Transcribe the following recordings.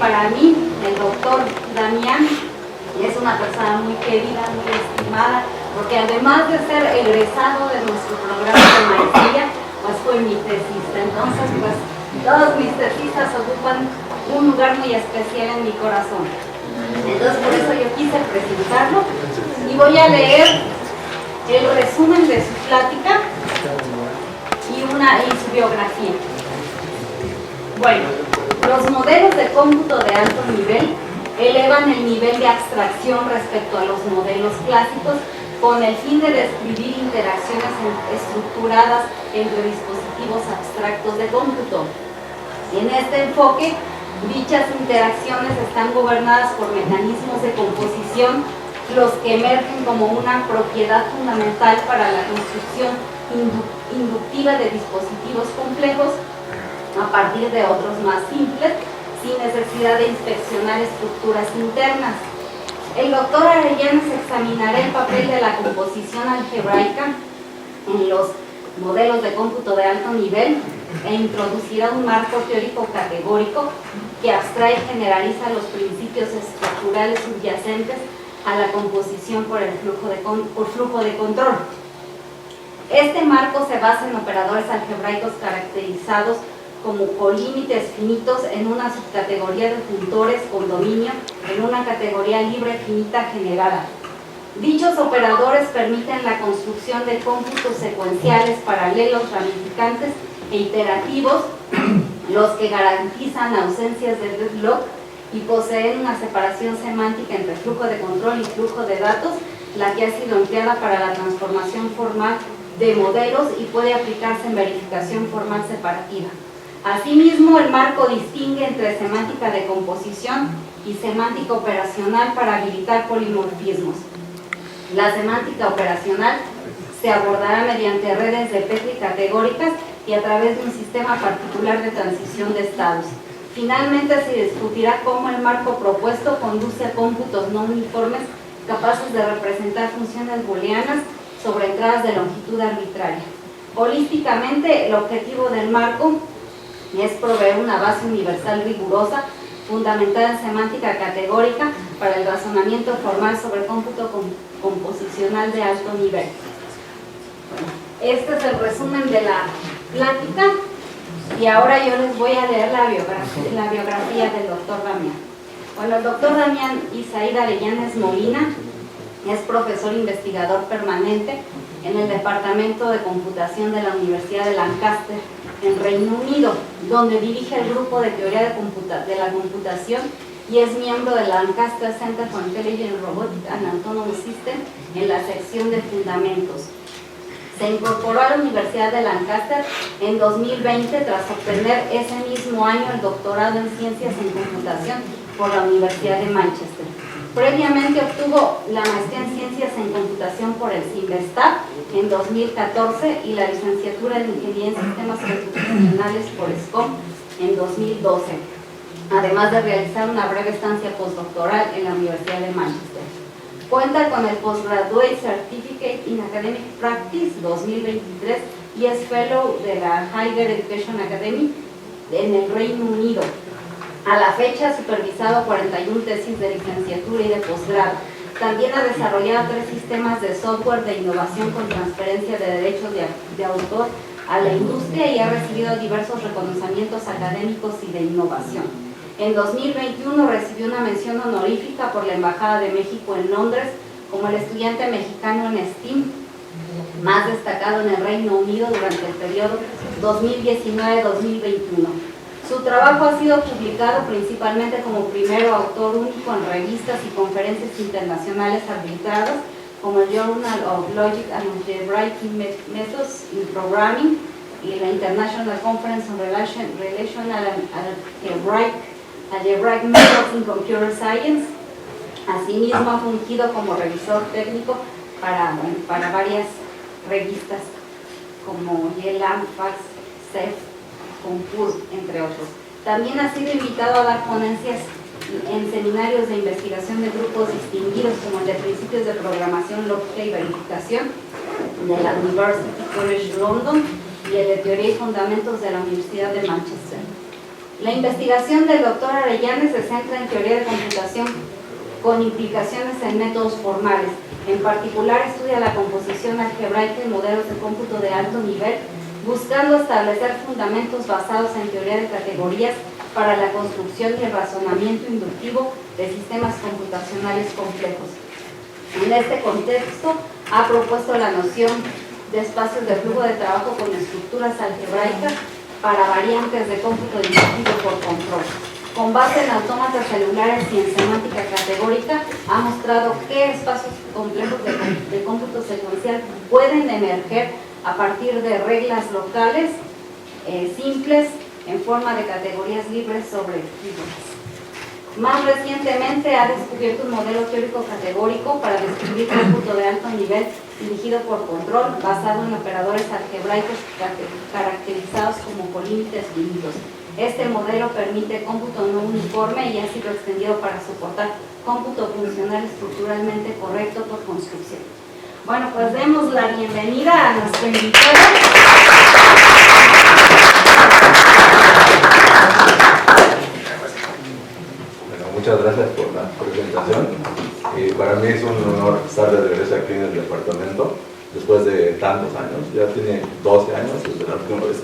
para mí el doctor Damián es una persona muy querida, muy estimada, porque además de ser egresado de nuestro programa de maestría, pues fue mi tesista. Entonces, pues todos mis tesistas ocupan un lugar muy especial en mi corazón. Entonces, por eso yo quise presentarlo y voy a leer el resumen de su plática y su biografía. Bueno, los modelos de cómputo de alto nivel elevan el nivel de abstracción respecto a los modelos clásicos con el fin de describir interacciones estructuradas entre dispositivos abstractos de cómputo. En este enfoque, dichas interacciones están gobernadas por mecanismos de composición, los que emergen como una propiedad fundamental para la construcción inductiva de dispositivos complejos a partir de otros más simples, sin necesidad de inspeccionar estructuras internas. El doctor Arellanes examinará el papel de la composición algebraica en los modelos de cómputo de alto nivel e introducirá un marco teórico categórico que abstrae y generaliza los principios estructurales subyacentes a la composición por flujo de control. Este marco se basa en operadores algebraicos caracterizados como colímites finitos en una subcategoría de funtores con dominio en una categoría libre finita generada. Dichos operadores permiten la construcción de cómputos secuenciales paralelos, ramificantes e iterativos, los que garantizan ausencias de deadlock y poseen una separación semántica entre flujo de control y flujo de datos, la que ha sido empleada para la transformación formal de modelos y puede aplicarse en verificación formal separativa. Asimismo, el marco distingue entre semántica de composición y semántica operacional para habilitar polimorfismos. La semántica operacional se abordará mediante redes de Petri categóricas y a través de un sistema particular de transición de estados. Finalmente, se discutirá cómo el marco propuesto conduce a cómputos no uniformes capaces de representar funciones booleanas sobre entradas de longitud arbitraria. Holísticamente, el objetivo del marco es proveer una base universal rigurosa fundamentada en semántica categórica para el razonamiento formal sobre cómputo composicional de alto nivel. Bueno, este es el resumen de la plática y ahora yo les voy a leer la biografía del doctor Damián. Bueno, el doctor Damián Isaíd Arellanes Molina es profesor investigador permanente en el Departamento de Computación de la Universidad de Lancaster, en Reino Unido, donde dirige el grupo de teoría de la computación y es miembro del Lancaster Center for Intelligent Robotics and Autonomous Systems en la sección de fundamentos. Se incorporó a la Universidad de Lancaster en 2020 tras obtener ese mismo año el doctorado en Ciencias en Computación por la Universidad de Manchester. Previamente obtuvo la maestría en Ciencias en Computación por el CIMBESTAB en 2014 y la licenciatura en Ingeniería en Sistemas Computacionales por SCOM en 2012, además de realizar una breve estancia postdoctoral en la Universidad de Manchester. Cuenta con el Postgraduate Certificate in Academic Practice 2023 y es Fellow de la Higher Education Academy en el Reino Unido. A la fecha ha supervisado 41 tesis de licenciatura y de posgrado. También ha desarrollado 3 sistemas de software de innovación con transferencia de derechos de autor a la industria y ha recibido diversos reconocimientos académicos y de innovación. En 2021 recibió una mención honorífica por la Embajada de México en Londres como el estudiante mexicano en STEAM más destacado en el Reino Unido durante el periodo 2019-2021. Su trabajo ha sido publicado principalmente como primero autor único en revistas y conferencias internacionales arbitradas como el Journal of Logic and Algebraic Methods in Programming y la International Conference on Relational Algebraic Methods in Computer Science. Asimismo ha fungido como revisor técnico para varias revistas como YELAM, FAX, CEF, Concur, entre otros. También ha sido invitado a dar ponencias en seminarios de investigación de grupos distinguidos como el de principios de programación, lógica y verificación de la University College London y el de teoría y fundamentos de la Universidad de Manchester. La investigación del doctor Arellanes se centra en teoría de computación con implicaciones en métodos formales. En particular, estudia la composición algebraica y modelos de cómputo de alto nivel, buscando establecer fundamentos basados en teoría de categorías para la construcción y el razonamiento inductivo de sistemas computacionales complejos. En este contexto, ha propuesto la noción de espacios de flujo de trabajo con estructuras algebraicas para variantes de cómputo inductivo por control. Con base en autómatas celulares y en semántica categórica, ha mostrado qué espacios complejos de cómputo secuencial pueden emerger a partir de reglas locales simples en forma de categorías libres sobre figuras. Más recientemente ha descubierto un modelo teórico categórico para describir cómputo de alto nivel dirigido por control, basado en operadores algebraicos caracterizados como colímites finitos. Este modelo permite cómputo no uniforme y ha sido extendido para soportar cómputo funcional estructuralmente correcto por construcción. Bueno, pues demos la bienvenida a nuestro invitado. Muchas gracias por la presentación y para mí es un honor estar de regreso aquí en el departamento después de tantos años. Ya tiene 12 años desde la última vez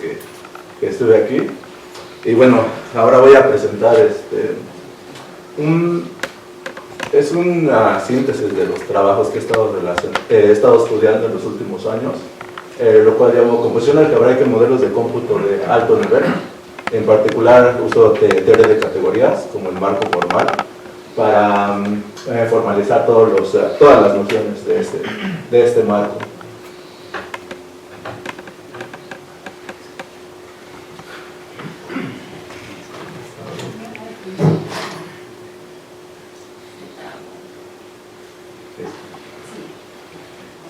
que estuve aquí. Y bueno, ahora voy a presentar es una síntesis de los trabajos que he estado estudiando en los últimos años, lo cual llamo composición algebraica y modelos de cómputo de alto nivel. En particular uso teoría de categorías como el marco formal para formalizar todas las nociones de este marco.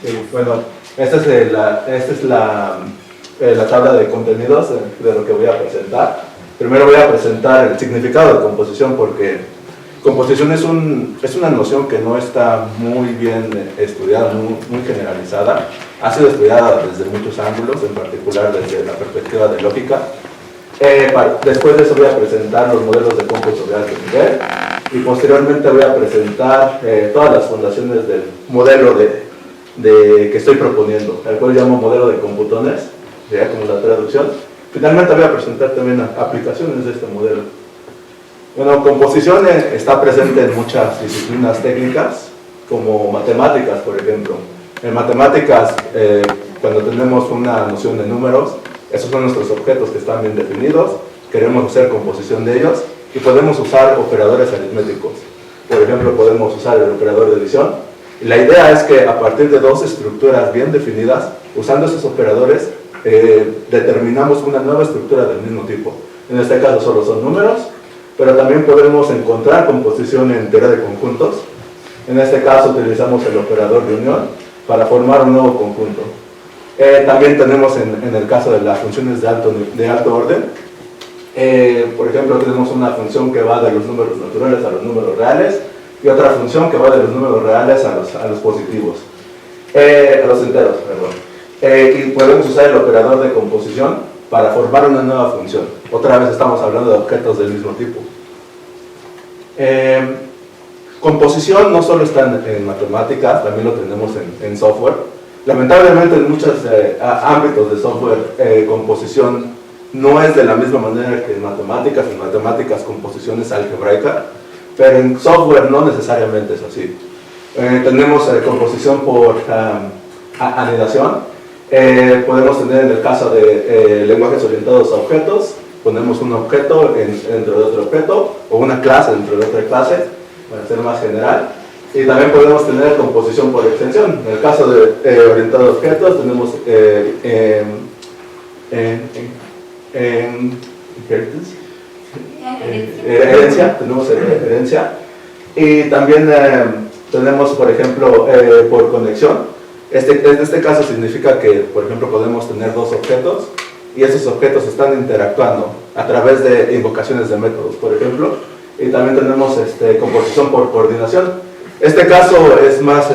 Sí, bueno, esta es la tabla de contenidos de lo que voy a presentar. Primero voy a presentar el significado de composición, porque composición es una noción que no está muy bien estudiada, muy generalizada. Ha sido estudiada desde muchos ángulos, en particular desde la perspectiva de lógica. Después de eso voy a presentar los modelos de cómputo de alto nivel y posteriormente voy a presentar todas las fundaciones del modelo que estoy proponiendo, el cual llamo modelo de computones, ya como la traducción. Finalmente voy a presentar también aplicaciones de este modelo. Bueno, composición está presente en muchas disciplinas técnicas, como matemáticas, por ejemplo. En matemáticas, cuando tenemos una noción de números, esos son nuestros objetos que están bien definidos, queremos hacer composición de ellos y podemos usar operadores aritméticos. Por ejemplo, podemos usar el operador de adición. Y la idea es que a partir de dos estructuras bien definidas, usando esos operadores, determinamos una nueva estructura del mismo tipo. En este caso solo son números, pero también podemos encontrar composición en teoría de conjuntos. En este caso utilizamos el operador de unión para formar un nuevo conjunto. También tenemos en el caso de las funciones de alto orden, por ejemplo, tenemos una función que va de los números naturales a los números reales y otra función que va de los números reales a los positivos, a los enteros, perdón. Y podemos usar el operador de composición para formar una nueva función. Otra vez estamos hablando de objetos del mismo tipo. Composición no solo está en matemáticas, también lo tenemos en software. Lamentablemente en muchos ámbitos de software, composición no es de la misma manera que en matemáticas. En matemáticas composición es algebraica, pero en software no necesariamente es así. Tenemos composición por anidación. Podemos tener en el caso de lenguajes orientados a objetos, ponemos un objeto dentro de otro objeto, o una clase dentro de otra clase, para ser más general. Y también podemos tener composición por extensión. En el caso de orientado a objetos tenemos herencia, tenemos herencia. Y también tenemos, por ejemplo, por conexión. En este caso significa que, por ejemplo, podemos tener dos objetos y esos objetos están interactuando a través de invocaciones de métodos, por ejemplo. Y también tenemos composición por coordinación. Este caso es más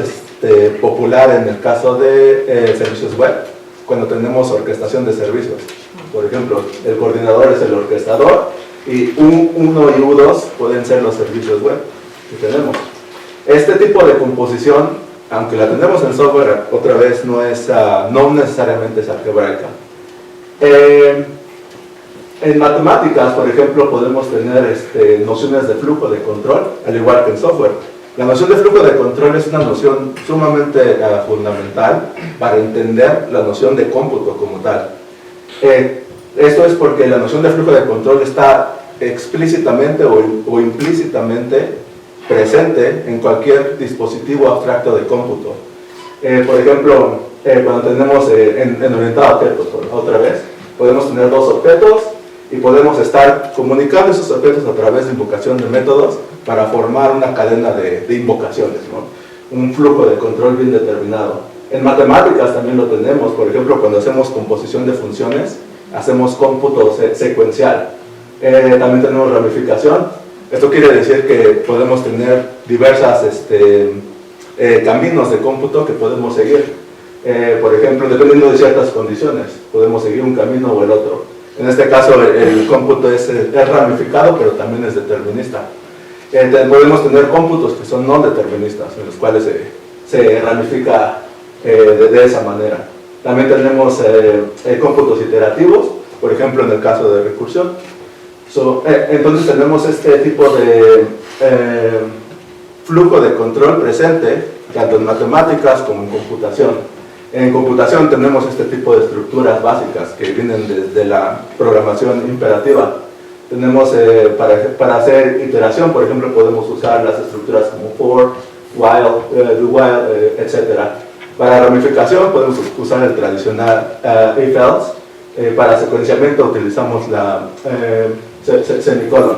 popular en el caso de servicios web, cuando tenemos orquestación de servicios. Por ejemplo, el coordinador es el orquestador y U1 y U2 pueden ser los servicios web que tenemos. Este tipo de composición, aunque la tenemos en software, otra vez no necesariamente es algebraica. En matemáticas, por ejemplo, podemos tener nociones de flujo de control, al igual que en software. La noción de flujo de control es una noción sumamente fundamental para entender la noción de cómputo como tal. Esto es porque la noción de flujo de control está explícitamente o implícitamente presente en cualquier dispositivo abstracto de cómputo. Por ejemplo, cuando tenemos en orientado a objetos, otra vez, podemos tener dos objetos y podemos estar comunicando esos objetos a través de invocación de métodos para formar una cadena de invocaciones, ¿no? Un flujo de control bien determinado. En matemáticas también lo tenemos, por ejemplo, cuando hacemos composición de funciones, hacemos cómputo secuencial. También tenemos ramificación. Esto quiere decir que podemos tener diversas caminos de cómputo que podemos seguir. Por ejemplo, dependiendo de ciertas condiciones, podemos seguir un camino o el otro. En este caso, el cómputo es ramificado, pero también es determinista. Podemos tener cómputos que son no deterministas, en los cuales se ramifica de esa manera. También tenemos cómputos iterativos, por ejemplo, en el caso de recursión. Entonces tenemos este tipo de flujo de control presente, tanto en matemáticas como en computación. En computación tenemos este tipo de estructuras básicas que vienen desde la programación imperativa. Tenemos, para hacer iteración, por ejemplo, podemos usar las estructuras como for, while, do while, etc. Para ramificación podemos usar el tradicional if-else. Para secuenciamiento utilizamos la semicolon.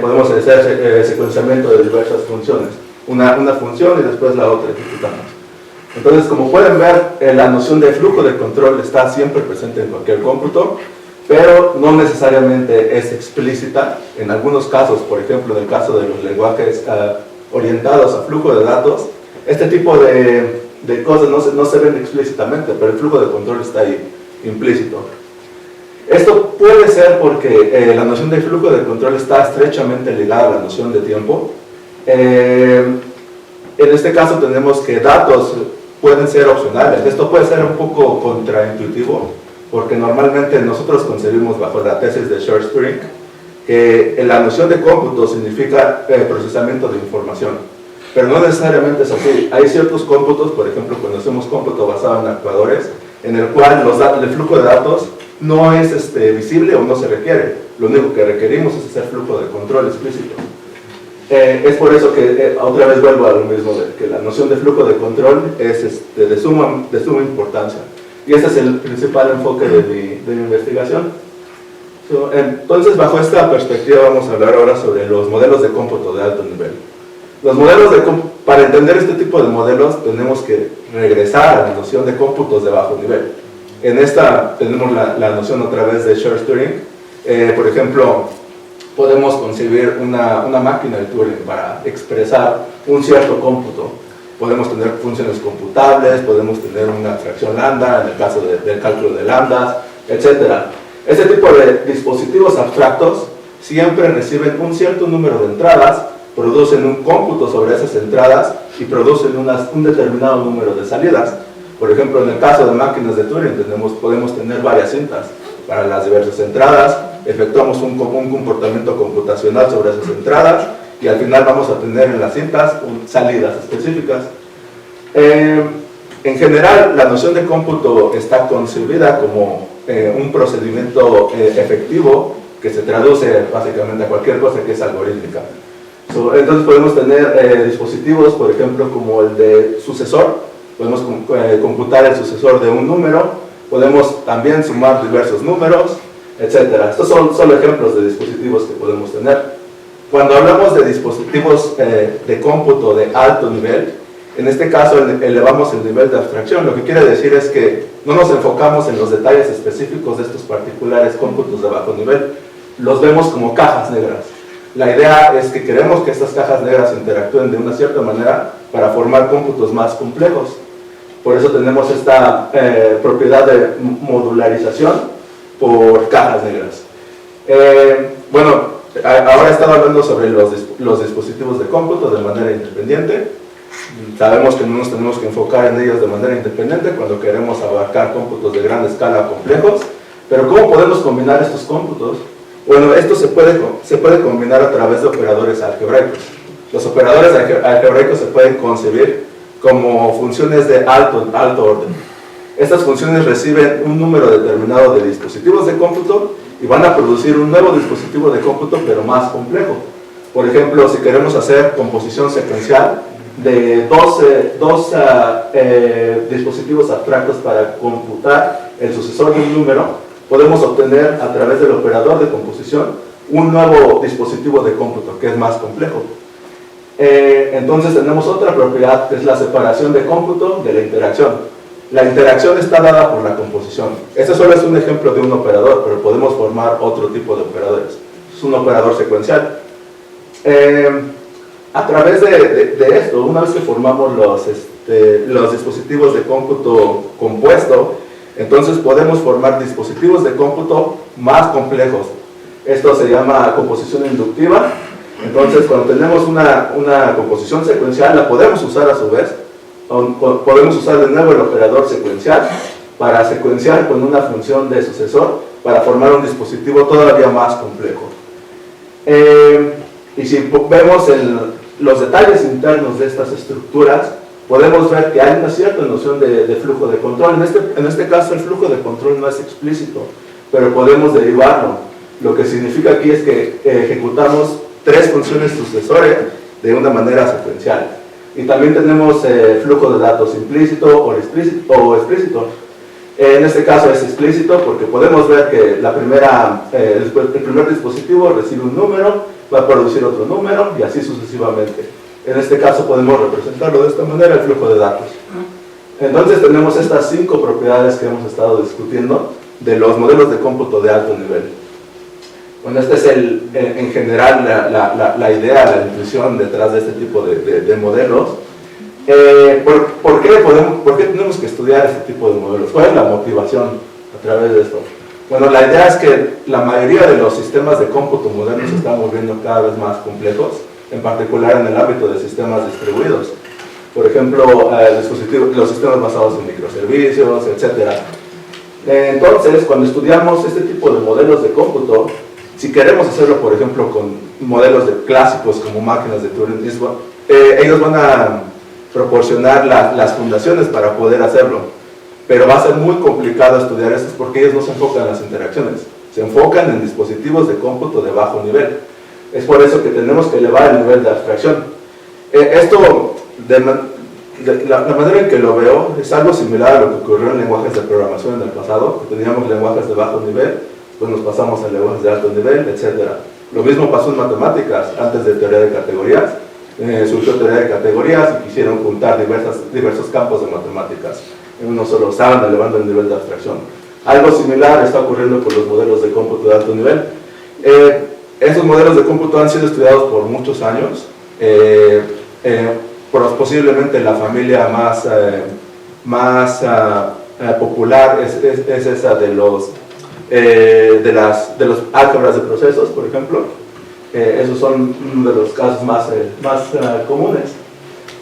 Podemos hacer secuenciamiento de diversas funciones. Una función y después la otra ejecutamos. Entonces, como pueden ver, la noción de flujo de control está siempre presente en cualquier cómputo, pero no necesariamente es explícita. En algunos casos, por ejemplo, en el caso de los lenguajes orientados a flujo de datos, este tipo de cosas no se ven explícitamente, pero el flujo de control está ahí, implícito. Esto puede ser porque la noción de flujo de control está estrechamente ligada a la noción de tiempo. En este caso tenemos que datos pueden ser opcionales. Esto puede ser un poco contraintuitivo, porque normalmente nosotros concebimos bajo la tesis de Shorstring que la noción de cómputo significa procesamiento de información, pero no necesariamente es así. Hay ciertos cómputos, por ejemplo, cuando hacemos cómputo basado en actuadores, en el cual el flujo de datos no es visible o no se requiere. Lo único que requerimos es hacer flujo de control explícito. Es por eso que otra vez vuelvo a lo mismo, que la noción de flujo de control es de suma importancia. Y ese es el principal enfoque de mi investigación. Entonces, bajo esta perspectiva vamos a hablar ahora sobre los modelos de cómputo de alto nivel. Para entender este tipo de modelos tenemos que regresar a la noción de cómputos de bajo nivel. En esta tenemos la noción otra vez de Shorstring. Por ejemplo, podemos concebir una máquina de Turing para expresar un cierto cómputo. Podemos tener funciones computables, podemos tener una abstracción lambda, en el caso del cálculo de lambdas, etc. Este tipo de dispositivos abstractos siempre reciben un cierto número de entradas, producen un cómputo sobre esas entradas y producen un determinado número de salidas. Por ejemplo, en el caso de máquinas de Turing podemos tener varias cintas para las diversas entradas, efectuamos un comportamiento computacional sobre esas entradas y al final vamos a tener en las cintas salidas específicas. En general, la noción de cómputo está concebida como un procedimiento efectivo que se traduce básicamente a cualquier cosa que es algorítmica. Entonces podemos tener dispositivos, por ejemplo, como el de sucesor. Podemos computar el sucesor de un número, podemos también sumar diversos números, etc. Estos son solo ejemplos de dispositivos que podemos tener. Cuando hablamos de dispositivos de cómputo de alto nivel, en este caso elevamos el nivel de abstracción. Lo que quiere decir es que no nos enfocamos en los detalles específicos de estos particulares cómputos de bajo nivel. Los vemos como cajas negras. La idea es que queremos que estas cajas negras interactúen de una cierta manera para formar cómputos más complejos. Por eso tenemos esta propiedad de modularización por cajas negras. bueno, ahora he estado hablando sobre los dispositivos de cómputo de manera independiente. Sabemos que no nos tenemos que enfocar en ellos de manera independiente cuando queremos abarcar cómputos de gran escala complejos. Pero ¿cómo podemos combinar estos cómputos? Bueno, esto se puede combinar a través de operadores algebraicos. Los operadores algebraicos se pueden concebir como funciones de alto orden. Estas funciones reciben un número determinado de dispositivos de cómputo y van a producir un nuevo dispositivo de cómputo, pero más complejo. Por ejemplo, si queremos hacer composición secuencial de dos dispositivos abstractos para computar el sucesor de un número, podemos obtener a través del operador de composición un nuevo dispositivo de cómputo que es más complejo. Entonces tenemos otra propiedad que es la separación de cómputo de la interacción. La interacción está dada por la composición. Este solo es un ejemplo de un operador, pero podemos formar otro tipo de operadores. Es un operador secuencial. A través de esto, una vez que formamos los dispositivos de cómputo compuesto, entonces podemos formar dispositivos de cómputo más complejos. Esto se llama composición inductiva. Entonces, cuando tenemos una composición secuencial, la podemos usar a su vez. Podemos usar de nuevo el operador secuencial para secuenciar con una función de sucesor para formar un dispositivo todavía más complejo. Y si vemos los detalles internos de estas estructuras, podemos ver que hay una cierta noción de flujo de control. En este caso el flujo de control no es explícito, pero podemos derivarlo. Lo que significa aquí es que ejecutamos tres funciones sucesores de una manera secuencial. Y también tenemos flujo de datos implícito o explícito. En este caso es explícito porque podemos ver que el primer dispositivo recibe un número, va a producir otro número y así sucesivamente. En este caso podemos representarlo de esta manera, el flujo de datos. Entonces tenemos estas 5 propiedades que hemos estado discutiendo de los modelos de cómputo de alto nivel. Bueno, esta es en general la idea, la intuición detrás de este tipo de modelos. ¿Por qué tenemos que estudiar este tipo de modelos? ¿Cuál es la motivación a través de esto? Bueno, la idea es que la mayoría de los sistemas de cómputo modernos se están volviendo cada vez más complejos, en particular en el ámbito de sistemas distribuidos. Por ejemplo, los sistemas basados en microservicios, etc. Entonces, cuando estudiamos este tipo de modelos de cómputo, si queremos hacerlo, por ejemplo, con modelos clásicos como máquinas de Turing, ellos van a proporcionar las fundaciones para poder hacerlo. Pero va a ser muy complicado estudiar estos porque ellos no se enfocan en las interacciones, se enfocan en dispositivos de cómputo de bajo nivel. Es por eso que tenemos que elevar el nivel de abstracción. La manera en que lo veo es algo similar a lo que ocurrió en lenguajes de programación en el pasado, que teníamos lenguajes de bajo nivel, pues nos pasamos a lenguajes de alto nivel, etc. Lo mismo pasó en matemáticas, antes de teoría de categorías. Surgió teoría de categorías y quisieron juntar diversos campos de matemáticas en uno solo, estaban elevando el nivel de abstracción. Algo similar está ocurriendo con los modelos de cómputo de alto nivel. Esos modelos de cómputo han sido estudiados por muchos años. Posiblemente la familia más popular es esa de los álgebras de procesos, por ejemplo. Esos son uno de los casos más comunes.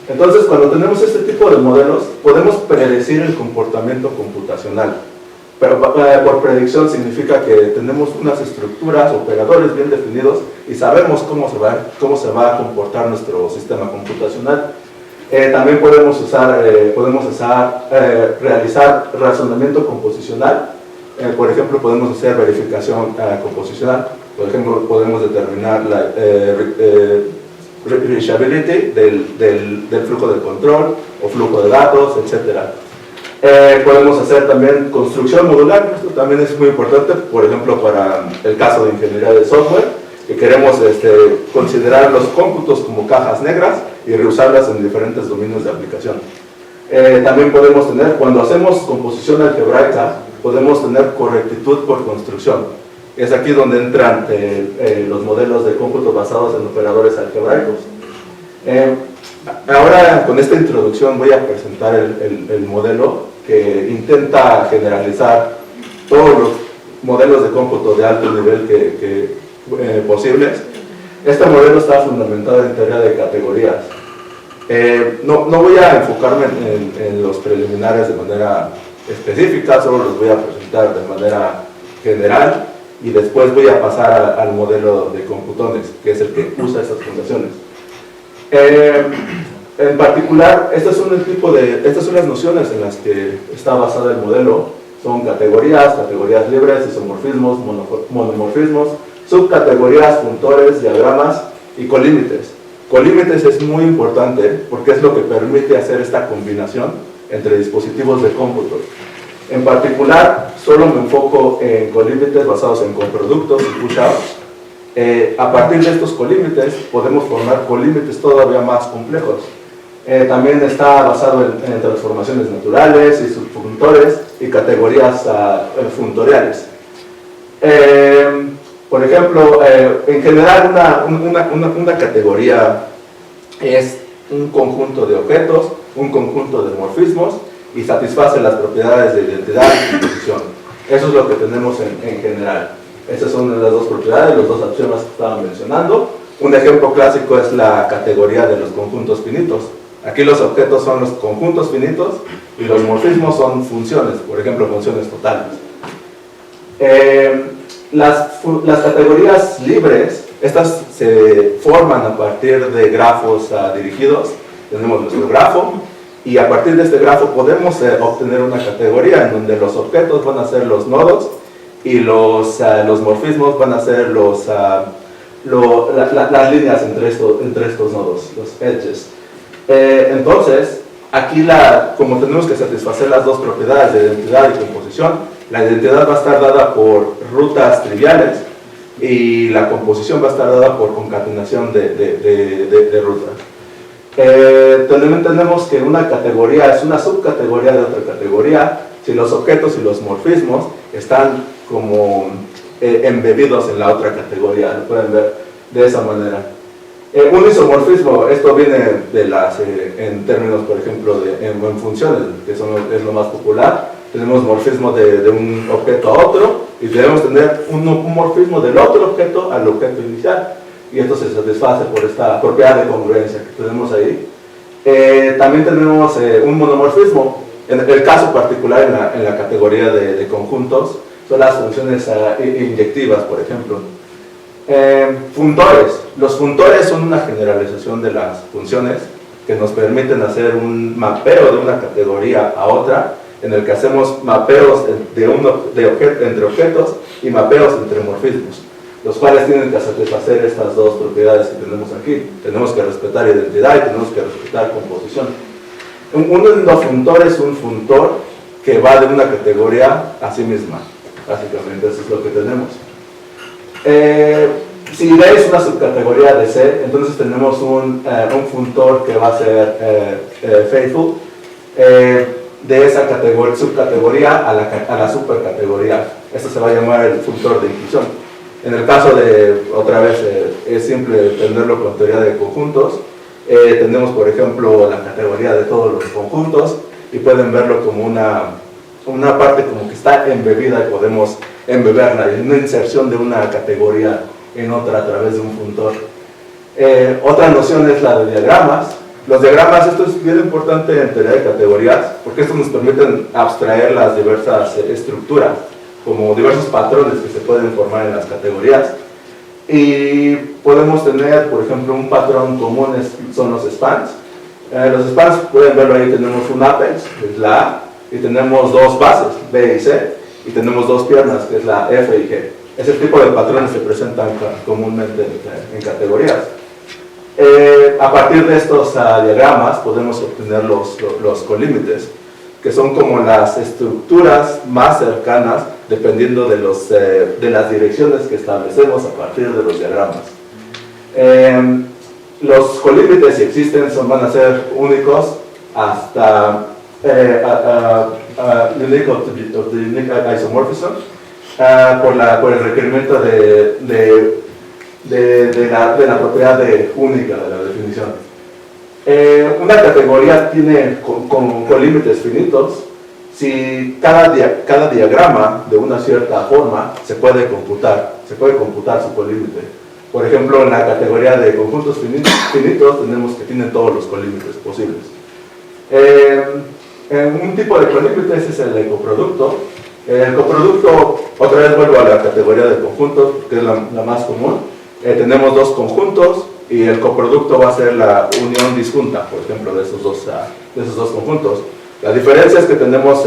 Entonces, cuando tenemos este tipo de modelos, podemos predecir el comportamiento computacional. Pero por predicción significa que tenemos unas estructuras, operadores bien definidos y sabemos cómo se va a comportar nuestro sistema computacional. También podemos realizar razonamiento composicional. Por ejemplo, podemos hacer verificación composicional. Por ejemplo, podemos determinar la reachability del flujo de control o flujo de datos, etc. Podemos hacer también construcción modular. Esto también es muy importante, por ejemplo, para el caso de ingeniería de software, que queremos considerar los cómputos como cajas negras y reusarlas en diferentes dominios de aplicación. También podemos tener, cuando hacemos composición algebraica, podemos tener correctitud por construcción. Es aquí donde entran los modelos de cómputo basados en operadores algebraicos. Ahora, con esta introducción, voy a presentar el modelo que intenta generalizar todos los modelos de cómputo de alto nivel posibles. Este modelo está fundamentado en teoría de categorías. No voy a enfocarme en los preliminares de manera específica, solo los voy a presentar de manera general y después voy a pasar al modelo de computones, que es el que usa estas fundaciones. En particular, estas son las nociones en las que está basado el modelo. Son categorías libres, isomorfismos, monomorfismos, subcategorías, funtores, diagramas y colímites. Colímites es muy importante porque es lo que permite hacer esta combinación entre dispositivos de cómputo. En particular, solo me enfoco en colímites basados en coproductos y push-outs. A partir de estos colímites podemos formar colímites todavía más complejos. También está basado en transformaciones naturales y subfuntores y categorías funtoriales. Por ejemplo, en general una categoría es un conjunto de objetos, un conjunto de morfismos y satisface las propiedades de identidad y composición. Eso es lo que tenemos en general. Estas son las dos propiedades, los dos axiomas que estaba mencionando. Un ejemplo clásico es la categoría de los conjuntos finitos. Aquí los objetos son los conjuntos finitos y los morfismos son funciones, por ejemplo, funciones totales. Las categorías libres, estas se forman a partir de grafos dirigidos. Tenemos nuestro grafo y a partir de este grafo podemos obtener una categoría en donde los objetos van a ser los nodos y los morfismos van a ser las líneas entre estos nodos, los edges. Entonces, aquí como tenemos que satisfacer las dos propiedades de identidad y composición, la identidad va a estar dada por rutas triviales y la composición va a estar dada por concatenación de rutas. También tenemos que una categoría es una subcategoría de otra categoría si los objetos y los morfismos están como embebidos en la otra categoría. Lo pueden ver de esa manera. Un isomorfismo, esto viene en términos, por ejemplo, en funciones, que es lo más popular. Tenemos morfismo de un objeto a otro y debemos tener un morfismo del otro objeto al objeto inicial. Y esto se satisface por esta propiedad de congruencia que tenemos ahí. También tenemos un monomorfismo. En el caso particular en la categoría de conjuntos son las funciones inyectivas, por ejemplo. Funtores. Los funtores son una generalización de las funciones que nos permiten hacer un mapeo de una categoría a otra, en el que hacemos mapeos entre objetos y mapeos entre morfismos, los cuales tienen que satisfacer estas dos propiedades que tenemos aquí. Tenemos que respetar identidad y tenemos que respetar composición. Un endofuntor es un funtor que va de una categoría a sí misma. Básicamente eso es lo que tenemos. Si D es una subcategoría de C, entonces tenemos un funtor que va a ser faithful de esa subcategoría a la supercategoría. Esto se va a llamar el funtor de inclusión. En el caso de, otra vez, es simple entenderlo con teoría de conjuntos. Tenemos, por ejemplo, la categoría de todos los conjuntos y pueden verlo como una parte como que está embebida y podemos embeberla, y una inserción de una categoría en otra a través de un funtor. Otra noción es la de diagramas. Los diagramas, esto es bien importante en teoría de categorías, porque esto nos permite abstraer las diversas estructuras, como diversos patrones que se pueden formar en las categorías. Y podemos tener, por ejemplo, un patrón común son los spans. Los spans, pueden verlo ahí, tenemos un apex, que es la A, y tenemos dos bases, B y C, y tenemos dos piernas, que es la F y G. Ese tipo de patrones se presentan comúnmente en categorías. A partir de estos diagramas podemos obtener los colímites, que son como las estructuras más cercanas dependiendo de las direcciones que establecemos a partir de los diagramas. Los colímites, si existen, van a ser únicos hasta unique of the unique isomorphism, por el requerimiento de la propiedad única de la definición. Una categoría tiene con colímites finitos si cada diagrama de una cierta forma se puede computar su colímite. Por ejemplo, en la categoría de conjuntos finitos tenemos que tienen todos los colímites posibles. En un tipo de colímite ese es el ecoproducto. El coproducto, otra vez vuelvo a la categoría de conjuntos, que es la más común. Tenemos dos conjuntos y el coproducto va a ser la unión disjunta, por ejemplo, de esos dos conjuntos. La diferencia es que tenemos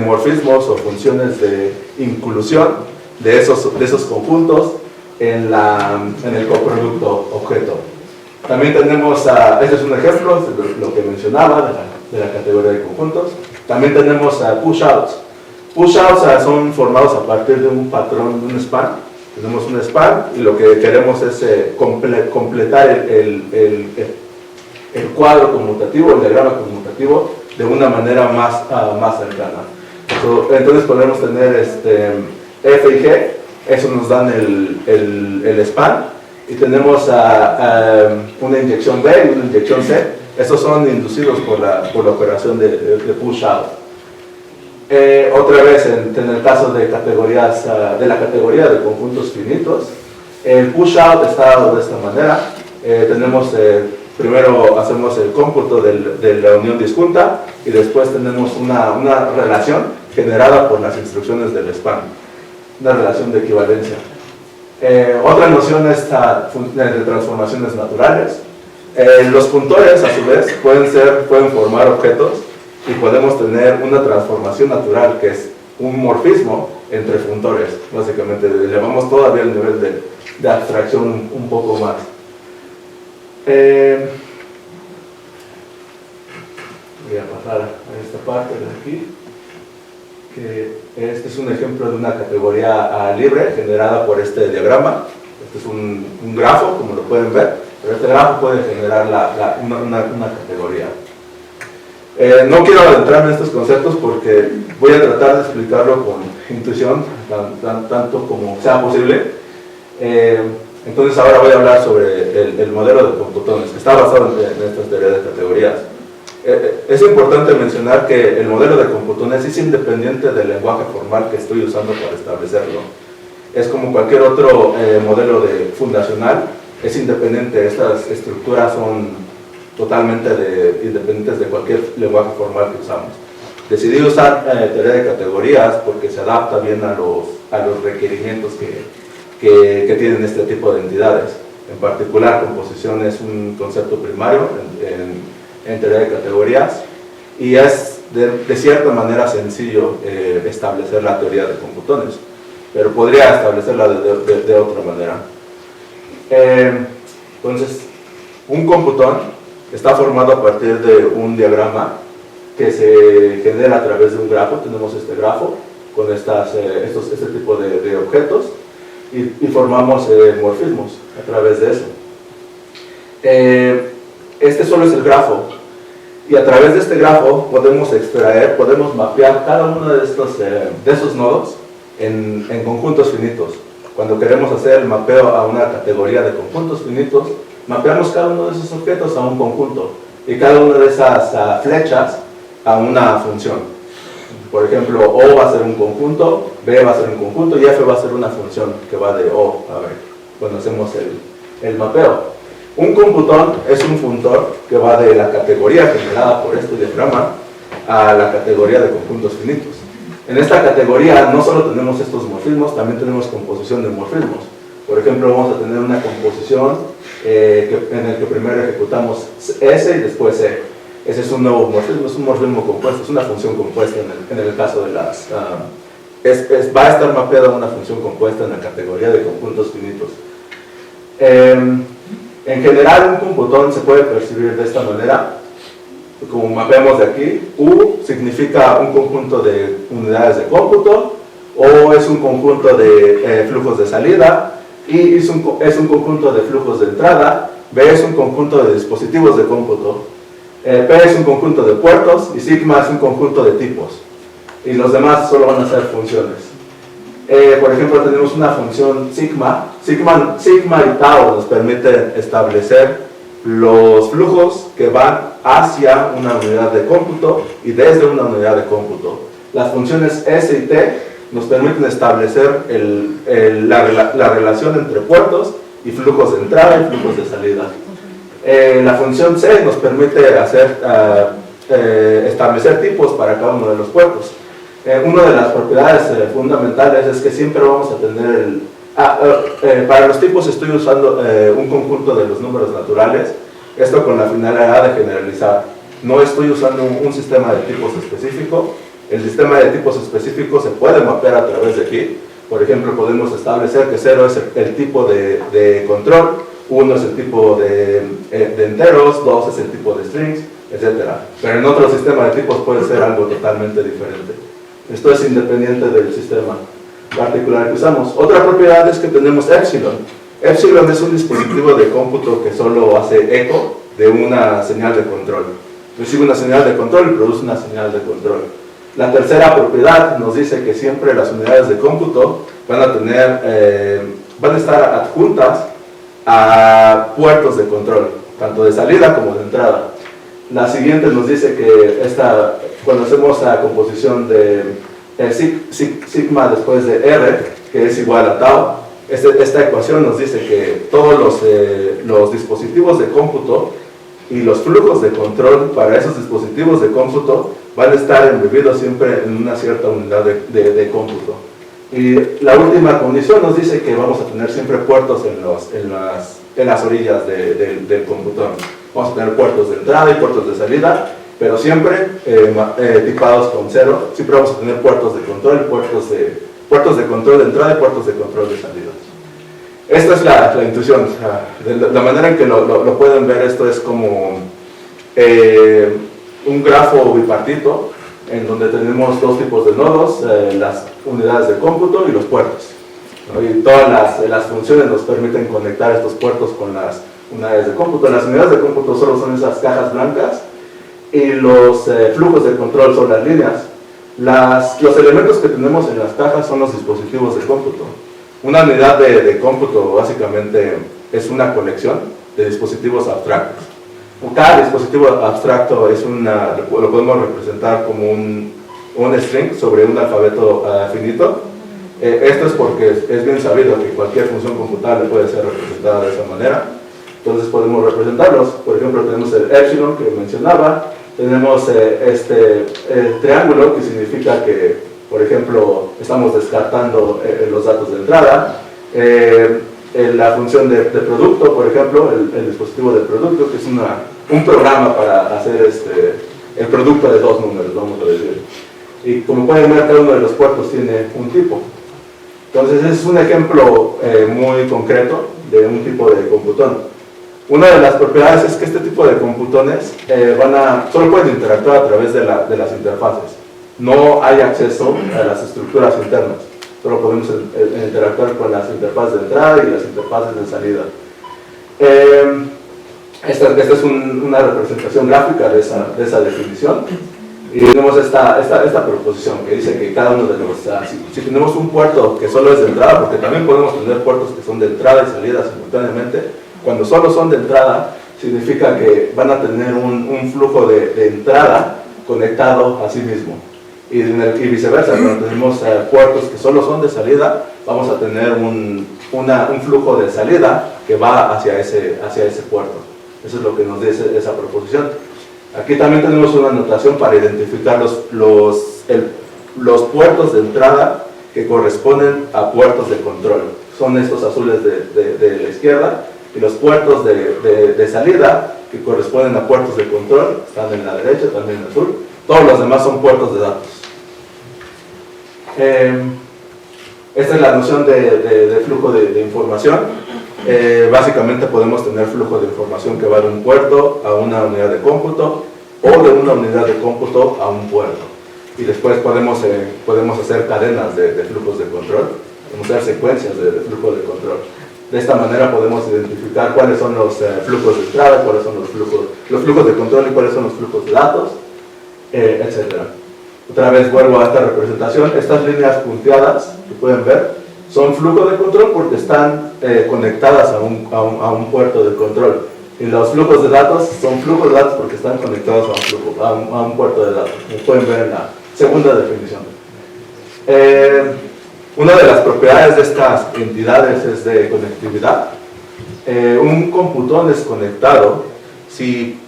morfismos o funciones de inclusión de esos conjuntos en el coproducto objeto. También tenemos, este es un ejemplo de lo que mencionaba de la categoría de conjuntos. También tenemos push-outs. Push-outs son formados a partir de un patrón, de un span. Tenemos un span y lo que queremos es completar el cuadro conmutativo, el diagrama conmutativo, de una manera más cercana. Entonces podemos tener F y G, eso nos dan el span, y tenemos una inyección B y una inyección C. Estos son inducidos por la operación de push-out. Otra vez, en el caso de la categoría de conjuntos finitos, el push-out está dado de esta manera. Primero hacemos el cómputo de la unión disjunta y después tenemos una relación generada por las instrucciones del span, una relación de equivalencia. Otra noción es de transformaciones naturales. Los puntores, a su vez, pueden formar objetos y podemos tener una transformación natural que es un morfismo entre puntores. Básicamente, elevamos todavía el nivel de abstracción un poco más. Voy a pasar a esta parte de aquí, que este es un ejemplo de una categoría libre generada por este diagrama. Este es un grafo, como lo pueden ver, pero este grafo puede generar una categoría. No quiero adentrarme en estos conceptos porque voy a tratar de explicarlo con intuición, tanto como sea posible. Entonces ahora voy a hablar sobre el modelo de computones, que está basado en esta teoría de categorías. Es importante mencionar que el modelo de computones es independiente del lenguaje formal que estoy usando para establecerlo. Es como cualquier otro modelo fundacional, es independiente. Estas estructuras son totalmente independientes de cualquier lenguaje formal que usamos. Decidí usar teoría de categorías porque se adapta bien a los requerimientos que tienen este tipo de entidades. En particular, composición es un concepto primario en teoría de categorías y es de cierta manera sencillo establecer la teoría de computones, pero podría establecerla de otra manera. Entonces, un computón está formado a partir de un diagrama que se genera a través de un grafo. Tenemos este grafo con este tipo de objetos y formamos morfismos a través de eso. Este solo es el grafo y a través de este grafo podemos mapear cada uno de esos nodos en conjuntos finitos. Cuando queremos hacer el mapeo a una categoría de conjuntos finitos, mapeamos cada uno de esos objetos a un conjunto y cada una de esas flechas a una función. Por ejemplo, O va a ser un conjunto, B va a ser un conjunto y F va a ser una función que va de O a B cuando hacemos el mapeo. Un computón es un funtor que va de la categoría generada por este diagrama a la categoría de conjuntos finitos. En esta categoría no solo tenemos estos morfismos, también tenemos composición de morfismos. Por ejemplo, vamos a tener una composición en el que primero ejecutamos S y después C. Ese es un nuevo morfismo, es un morfismo compuesto, es una función compuesta en el caso de las... va a estar mapeada una función compuesta en la categoría de conjuntos finitos. En general, un computón se puede percibir de esta manera. Como mapeamos de aquí, U significa un conjunto de unidades de cómputo, O es un conjunto de flujos de salida, I es un conjunto de flujos de entrada, B es un conjunto de dispositivos de cómputo, P es un conjunto de puertos y sigma es un conjunto de tipos. Y los demás solo van a ser funciones. Por ejemplo, tenemos una función sigma y tau nos permiten establecer los flujos que van hacia una unidad de cómputo y desde una unidad de cómputo. Las funciones S y T nos permiten establecer la relación entre puertos y flujos de entrada y flujos de salida. La función C nos permite establecer tipos para cada uno de los puertos. Una de las propiedades fundamentales es que siempre vamos a tener para los tipos estoy usando un conjunto de los números naturales, esto con la finalidad de generalizar. No estoy usando un sistema de tipos específico. El sistema de tipos específicos se puede mapear a través de aquí. Por ejemplo, podemos establecer que 0 es el tipo de control, 1 es el tipo de enteros, 2 es el tipo de strings, etc. Pero en otro sistema de tipos puede ser algo totalmente diferente. Esto es independiente del sistema particular que usamos. Otra propiedad es que tenemos epsilon. Epsilon es un dispositivo de cómputo que solo hace eco de una señal de control. Recibe una señal de control y produce una señal de control. La tercera propiedad nos dice que siempre las unidades de cómputo van a estar adjuntas a puertos de control, tanto de salida como de entrada. La siguiente nos dice que cuando hacemos la composición de sigma después de R, que es igual a tau, esta ecuación nos dice que todos los dispositivos de cómputo y los flujos de control para esos dispositivos de cómputo van a estar embebidos siempre en una cierta unidad de cómputo. Y la última condición nos dice que vamos a tener siempre puertos en las orillas del computador. Vamos a tener puertos de entrada y puertos de salida, pero siempre tipados con 0. Siempre vamos a tener puertos de control, puertos de control de entrada y puertos de control de salida. Esta es la intuición. La manera en que lo pueden ver, esto es como un grafo bipartito en donde tenemos dos tipos de nodos, las unidades de cómputo y los puertos, ¿no? Y todas las funciones nos permiten conectar estos puertos con las unidades de cómputo. Las unidades de cómputo solo son esas cajas blancas y los flujos de control son las líneas. Los elementos que tenemos en las cajas son los dispositivos de cómputo. Una unidad de cómputo básicamente es una colección de dispositivos abstractos. Cada dispositivo abstracto lo podemos representar como un string sobre un alfabeto finito. Esto es porque es bien sabido que cualquier función computable puede ser representada de esa manera. Entonces podemos representarlos. Por ejemplo, tenemos el epsilon que mencionaba. Tenemos este triángulo, que significa que, por ejemplo, estamos descartando los datos de entrada. La función de producto, por ejemplo, el dispositivo de producto, que es un programa para hacer el producto de dos números, vamos a decir. Y como pueden ver, cada uno de los puertos tiene un tipo. Entonces es un ejemplo muy concreto de un tipo de computón. Una de las propiedades es que este tipo de computones solo pueden interactuar a través de las interfaces. No hay acceso a las estructuras internas. Solo podemos interactuar con las interfaces de entrada y las interfaces de salida. Esta es una representación gráfica de esa definición. Y tenemos esta proposición que dice que cada uno de los... si tenemos un puerto que solo es de entrada, porque también podemos tener puertos que son de entrada y salida simultáneamente, cuando solo son de entrada, significa que van a tener un flujo de entrada conectado a sí mismo. Y viceversa, cuando tenemos puertos que solo son de salida, vamos a tener un flujo de salida que va hacia ese puerto. Eso es lo que nos dice esa proposición. Aquí también tenemos una notación para identificar los puertos de entrada que corresponden a puertos de control. Son estos azules de la izquierda, y los puertos de salida que corresponden a puertos de control están en la derecha, también en azul. Todos los demás son puertos de datos. Esta es la noción de flujo de información. Básicamente podemos tener flujo de información que va de un puerto a una unidad de cómputo o de una unidad de cómputo a un puerto. Y después podemos hacer cadenas de flujos de control, podemos hacer secuencias de flujo de control. De esta manera podemos identificar cuáles son los flujos de entrada, cuáles son los flujos de control y cuáles son los flujos de datos, etc. Otra vez vuelvo a esta representación. Estas líneas punteadas que pueden ver son flujos de control porque están conectadas a un puerto de control. Y los flujos de datos son flujos de datos porque están conectados a un puerto de datos. Como pueden ver Segunda definición. Una de las propiedades de estas entidades es de conectividad. Un computón desconectado, si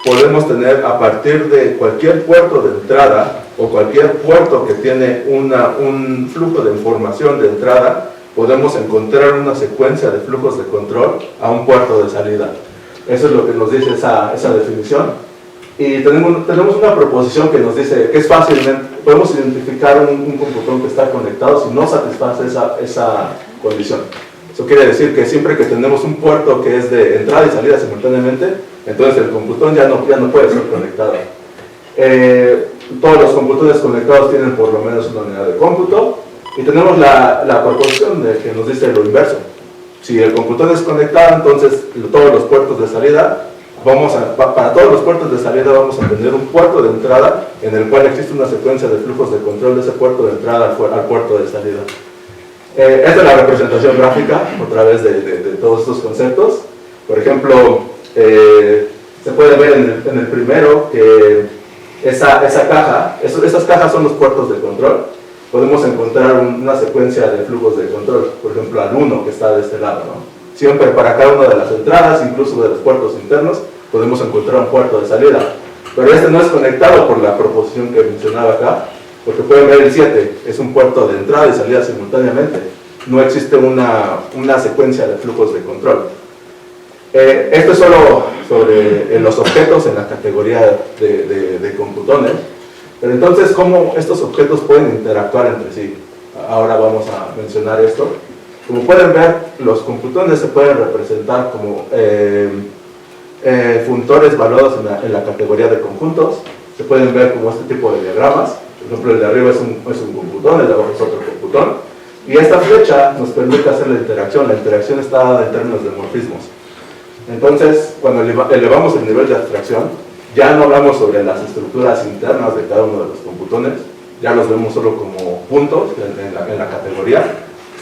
podemos tener a partir de cualquier puerto de entrada o cualquier puerto que tiene un flujo de información de entrada, podemos encontrar una secuencia de flujos de control a un puerto de salida. Eso es lo que nos dice esa definición. Y tenemos una proposición que nos dice que es fácilmente, podemos identificar un computón que está conectado si no satisface esa condición. Eso quiere decir que siempre que tenemos un puerto que es de entrada y salida simultáneamente, entonces el computón ya no puede ser conectado. Todos los computones conectados tienen por lo menos una unidad de cómputo, y tenemos la proposición que nos dice lo inverso. Si el computón es conectado, entonces todos los puertos de salida, para todos los puertos de salida vamos a tener un puerto de entrada en el cual existe una secuencia de flujos de control de ese puerto de entrada al puerto de salida. Esta es la representación gráfica otra vez de todos estos conceptos. Por ejemplo, se puede ver en el primero que esa caja, esas cajas son los puertos de control. Podemos encontrar una secuencia de flujos de control, por ejemplo al 1 que está de este lado, ¿no? Siempre para cada una de las entradas, incluso de los puertos internos, podemos encontrar un puerto de salida. Pero este no es conectado por la proposición que mencionaba acá, porque pueden ver el 7, es un puerto de entrada y salida simultáneamente. No existe una secuencia de flujos de control. Esto es solo sobre los objetos en la categoría de computones. Pero entonces, ¿cómo estos objetos pueden interactuar entre sí? Ahora vamos a mencionar esto. Como pueden ver, los computones se pueden representar como funtores evaluados en la categoría de conjuntos. Se pueden ver como este tipo de diagramas. Por ejemplo, el de arriba es un computón, el de abajo es otro computón. Y esta flecha nos permite hacer la interacción. La interacción está dada en términos de morfismos. Entonces, cuando elevamos el nivel de abstracción, ya no hablamos sobre las estructuras internas de cada uno de los computones, ya los vemos solo como puntos en la categoría,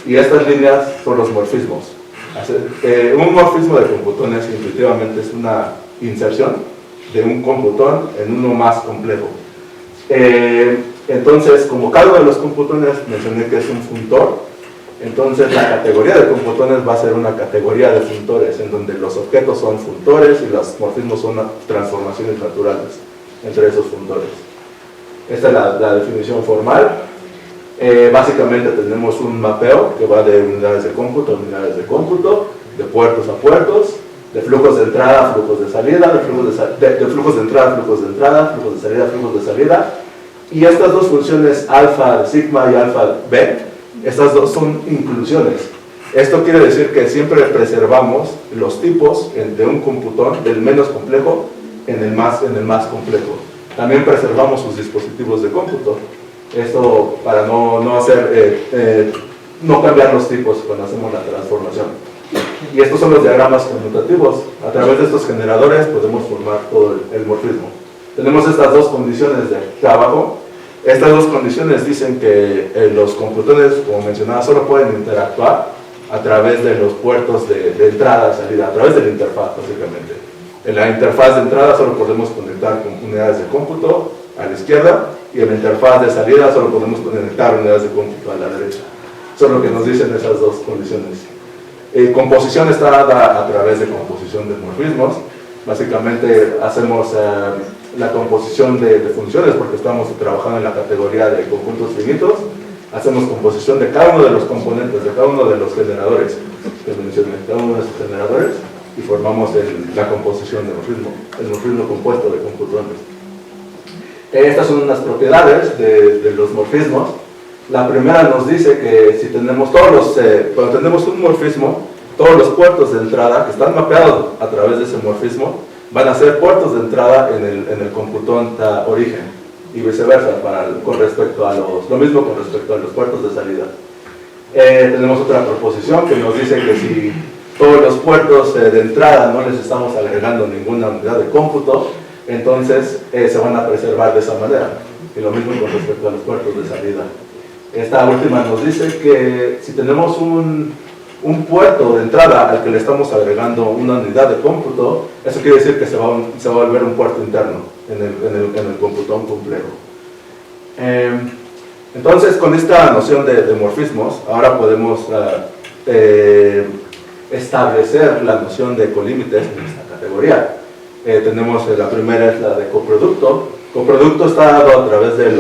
y estas líneas son los morfismos. Un morfismo de computones intuitivamente es una inserción de un computón en uno más complejo. Entonces, como cada uno de los computones mencioné que es un funtor, entonces la categoría de computones va a ser una categoría de funtores, en donde los objetos son funtores y los morfismos son transformaciones naturales entre esos funtores. Esta es la definición formal. Básicamente tenemos un mapeo que va de unidades de cómputo a unidades de cómputo, de puertos a puertos, de flujos de entrada a flujos de salida, de flujos de entrada a flujos de entrada, flujos de salida a flujos de salida. Y estas dos funciones, alfa sigma y alfa b, estas dos son inclusiones. Esto quiere decir que siempre preservamos los tipos de un computón, del menos complejo en el más complejo. También preservamos sus dispositivos de cómputo. Esto para no cambiar los tipos cuando hacemos la transformación. Y estos son los diagramas conmutativos. A través de estos generadores podemos formar todo el morfismo. Tenemos estas dos condiciones de aquí abajo. Estas dos condiciones dicen que los computones, como mencionaba, solo pueden interactuar a través de los puertos de entrada y salida, a través de la interfaz, básicamente. En la interfaz de entrada solo podemos conectar con unidades de cómputo a la izquierda, y en la interfaz de salida solo podemos conectar unidades de cómputo a la derecha. Eso es lo que nos dicen esas dos condiciones. Composición está dada a través de composición de morfismos. Básicamente hacemos la composición de funciones, porque estamos trabajando en la categoría de conjuntos finitos. Hacemos composición de cada uno de los componentes, de cada uno de los generadores que mencioné, cada uno de esos generadores, y formamos la composición del morfismo, el morfismo compuesto de computones. Estas son unas propiedades de los morfismos. La primera nos dice que si tenemos cuando tenemos un morfismo, todos los puertos de entrada que están mapeados a través de ese morfismo van a ser puertos de entrada en el computón origen, y viceversa, lo mismo con respecto a los puertos de salida. Tenemos otra proposición que nos dice que si todos los puertos de entrada no les estamos agregando ninguna unidad de cómputo, entonces se van a preservar de esa manera, y lo mismo con respecto a los puertos de salida. Esta última nos dice que si tenemos un puerto de entrada al que le estamos agregando una unidad de cómputo, eso quiere decir que se va a volver un puerto interno en el computón complejo. Entonces, con esta noción de morfismos, ahora podemos establecer la noción de colímites en esta categoría. Tenemos la primera, es la de coproducto. Coproducto está dado a través de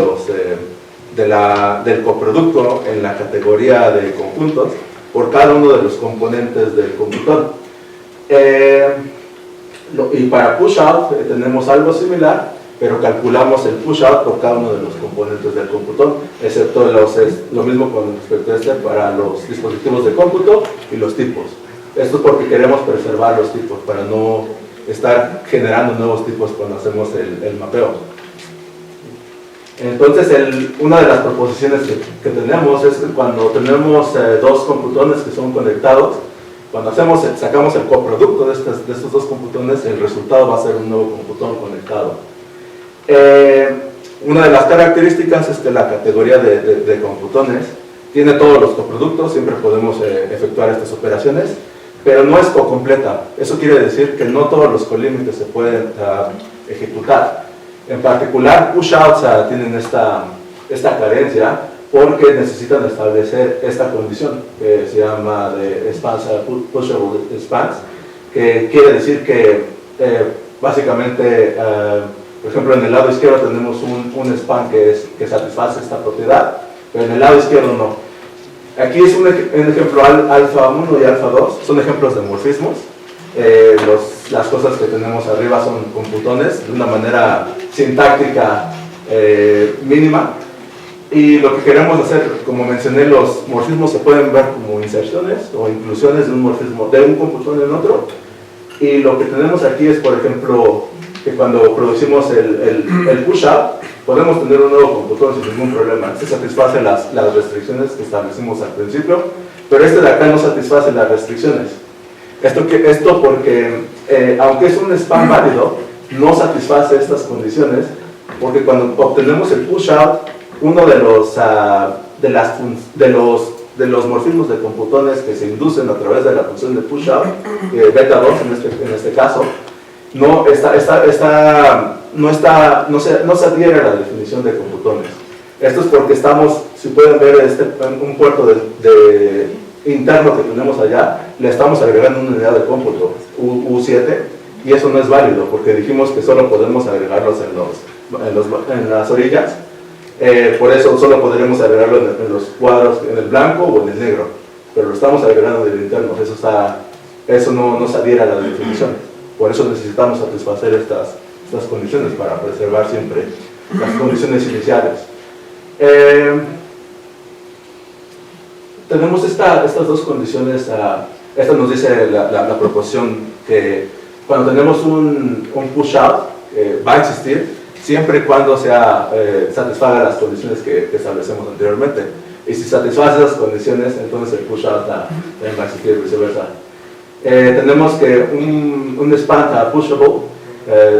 del coproducto en la categoría de conjuntos por cada uno de los componentes del computón. Y para push-out tenemos algo similar, pero calculamos el push-out por cada uno de los componentes del computón, excepto lo mismo con respecto a este para los dispositivos de cómputo y los tipos. Esto es porque queremos preservar los tipos, para no estar generando nuevos tipos cuando hacemos el mapeo. Entonces, una de las proposiciones que tenemos es que cuando tenemos dos computones que son conectados, cuando sacamos el coproducto de estos dos computones, el resultado va a ser un nuevo computón conectado. Una de las características es que la categoría de computones tiene todos los coproductos, siempre podemos efectuar estas operaciones, pero no es co-completa. Eso quiere decir que no todos los colímites se pueden ejecutar. En particular, push-outs tienen esta carencia porque necesitan establecer esta condición que se llama de pushable spans, que quiere decir que básicamente, por ejemplo, en el lado izquierdo tenemos un span que satisface esta propiedad, pero en el lado izquierdo no. Aquí es un ejemplo alfa 1 y alfa 2, son ejemplos de morfismos. Las cosas que tenemos arriba son computones de una manera sintáctica mínima, y lo que queremos hacer, como mencioné, los morfismos se pueden ver como inserciones o inclusiones de un morfismo de un computón en otro, y lo que tenemos aquí es, por ejemplo, que cuando producimos el push-out podemos tener un nuevo computón sin ningún problema. Este satisface las restricciones que establecimos al principio, pero este de acá no satisface las restricciones. Esto porque, aunque es un span válido, no satisface estas condiciones, porque cuando obtenemos el push-out, uno de los morfismos de computones que se inducen a través de la función de push-out, beta 2 en este caso, no se adhiere a la definición de computones. Esto es porque si pueden ver un puerto interno que tenemos allá, le estamos agregando una unidad de cómputo, U7, y eso no es válido, porque dijimos que solo podemos agregarlos en las orillas. Por eso solo podremos agregarlo en los cuadros, en el blanco o en el negro, pero lo estamos agregando en el interno. Eso no se adhiere a la definición. Por eso necesitamos satisfacer estas condiciones para preservar siempre las condiciones iniciales. Tenemos estas dos condiciones. Esta nos dice la proposición que cuando tenemos un push-out va a existir siempre y cuando satisfaga las condiciones que establecemos anteriormente. Y si satisface esas condiciones, entonces el push-out también va a existir y viceversa. Tenemos que un span pushable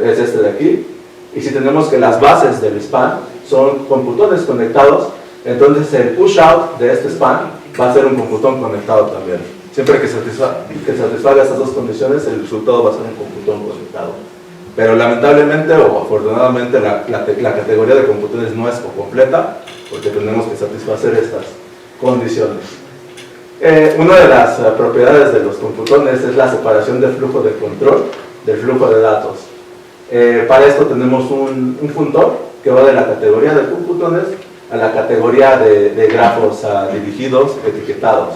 es este de aquí, y si tenemos que las bases del span son computones conectados, entonces el push-out de este span va a ser un computón conectado también. Siempre que satisfaga estas dos condiciones, el resultado va a ser un computón conectado. Pero lamentablemente o afortunadamente la categoría de computones no es completa, porque tenemos que satisfacer estas condiciones. Una de las propiedades de los computones es la separación del flujo de control del flujo de datos. Para esto tenemos un funtor que va de la categoría de computones a la categoría de grafos dirigidos, etiquetados.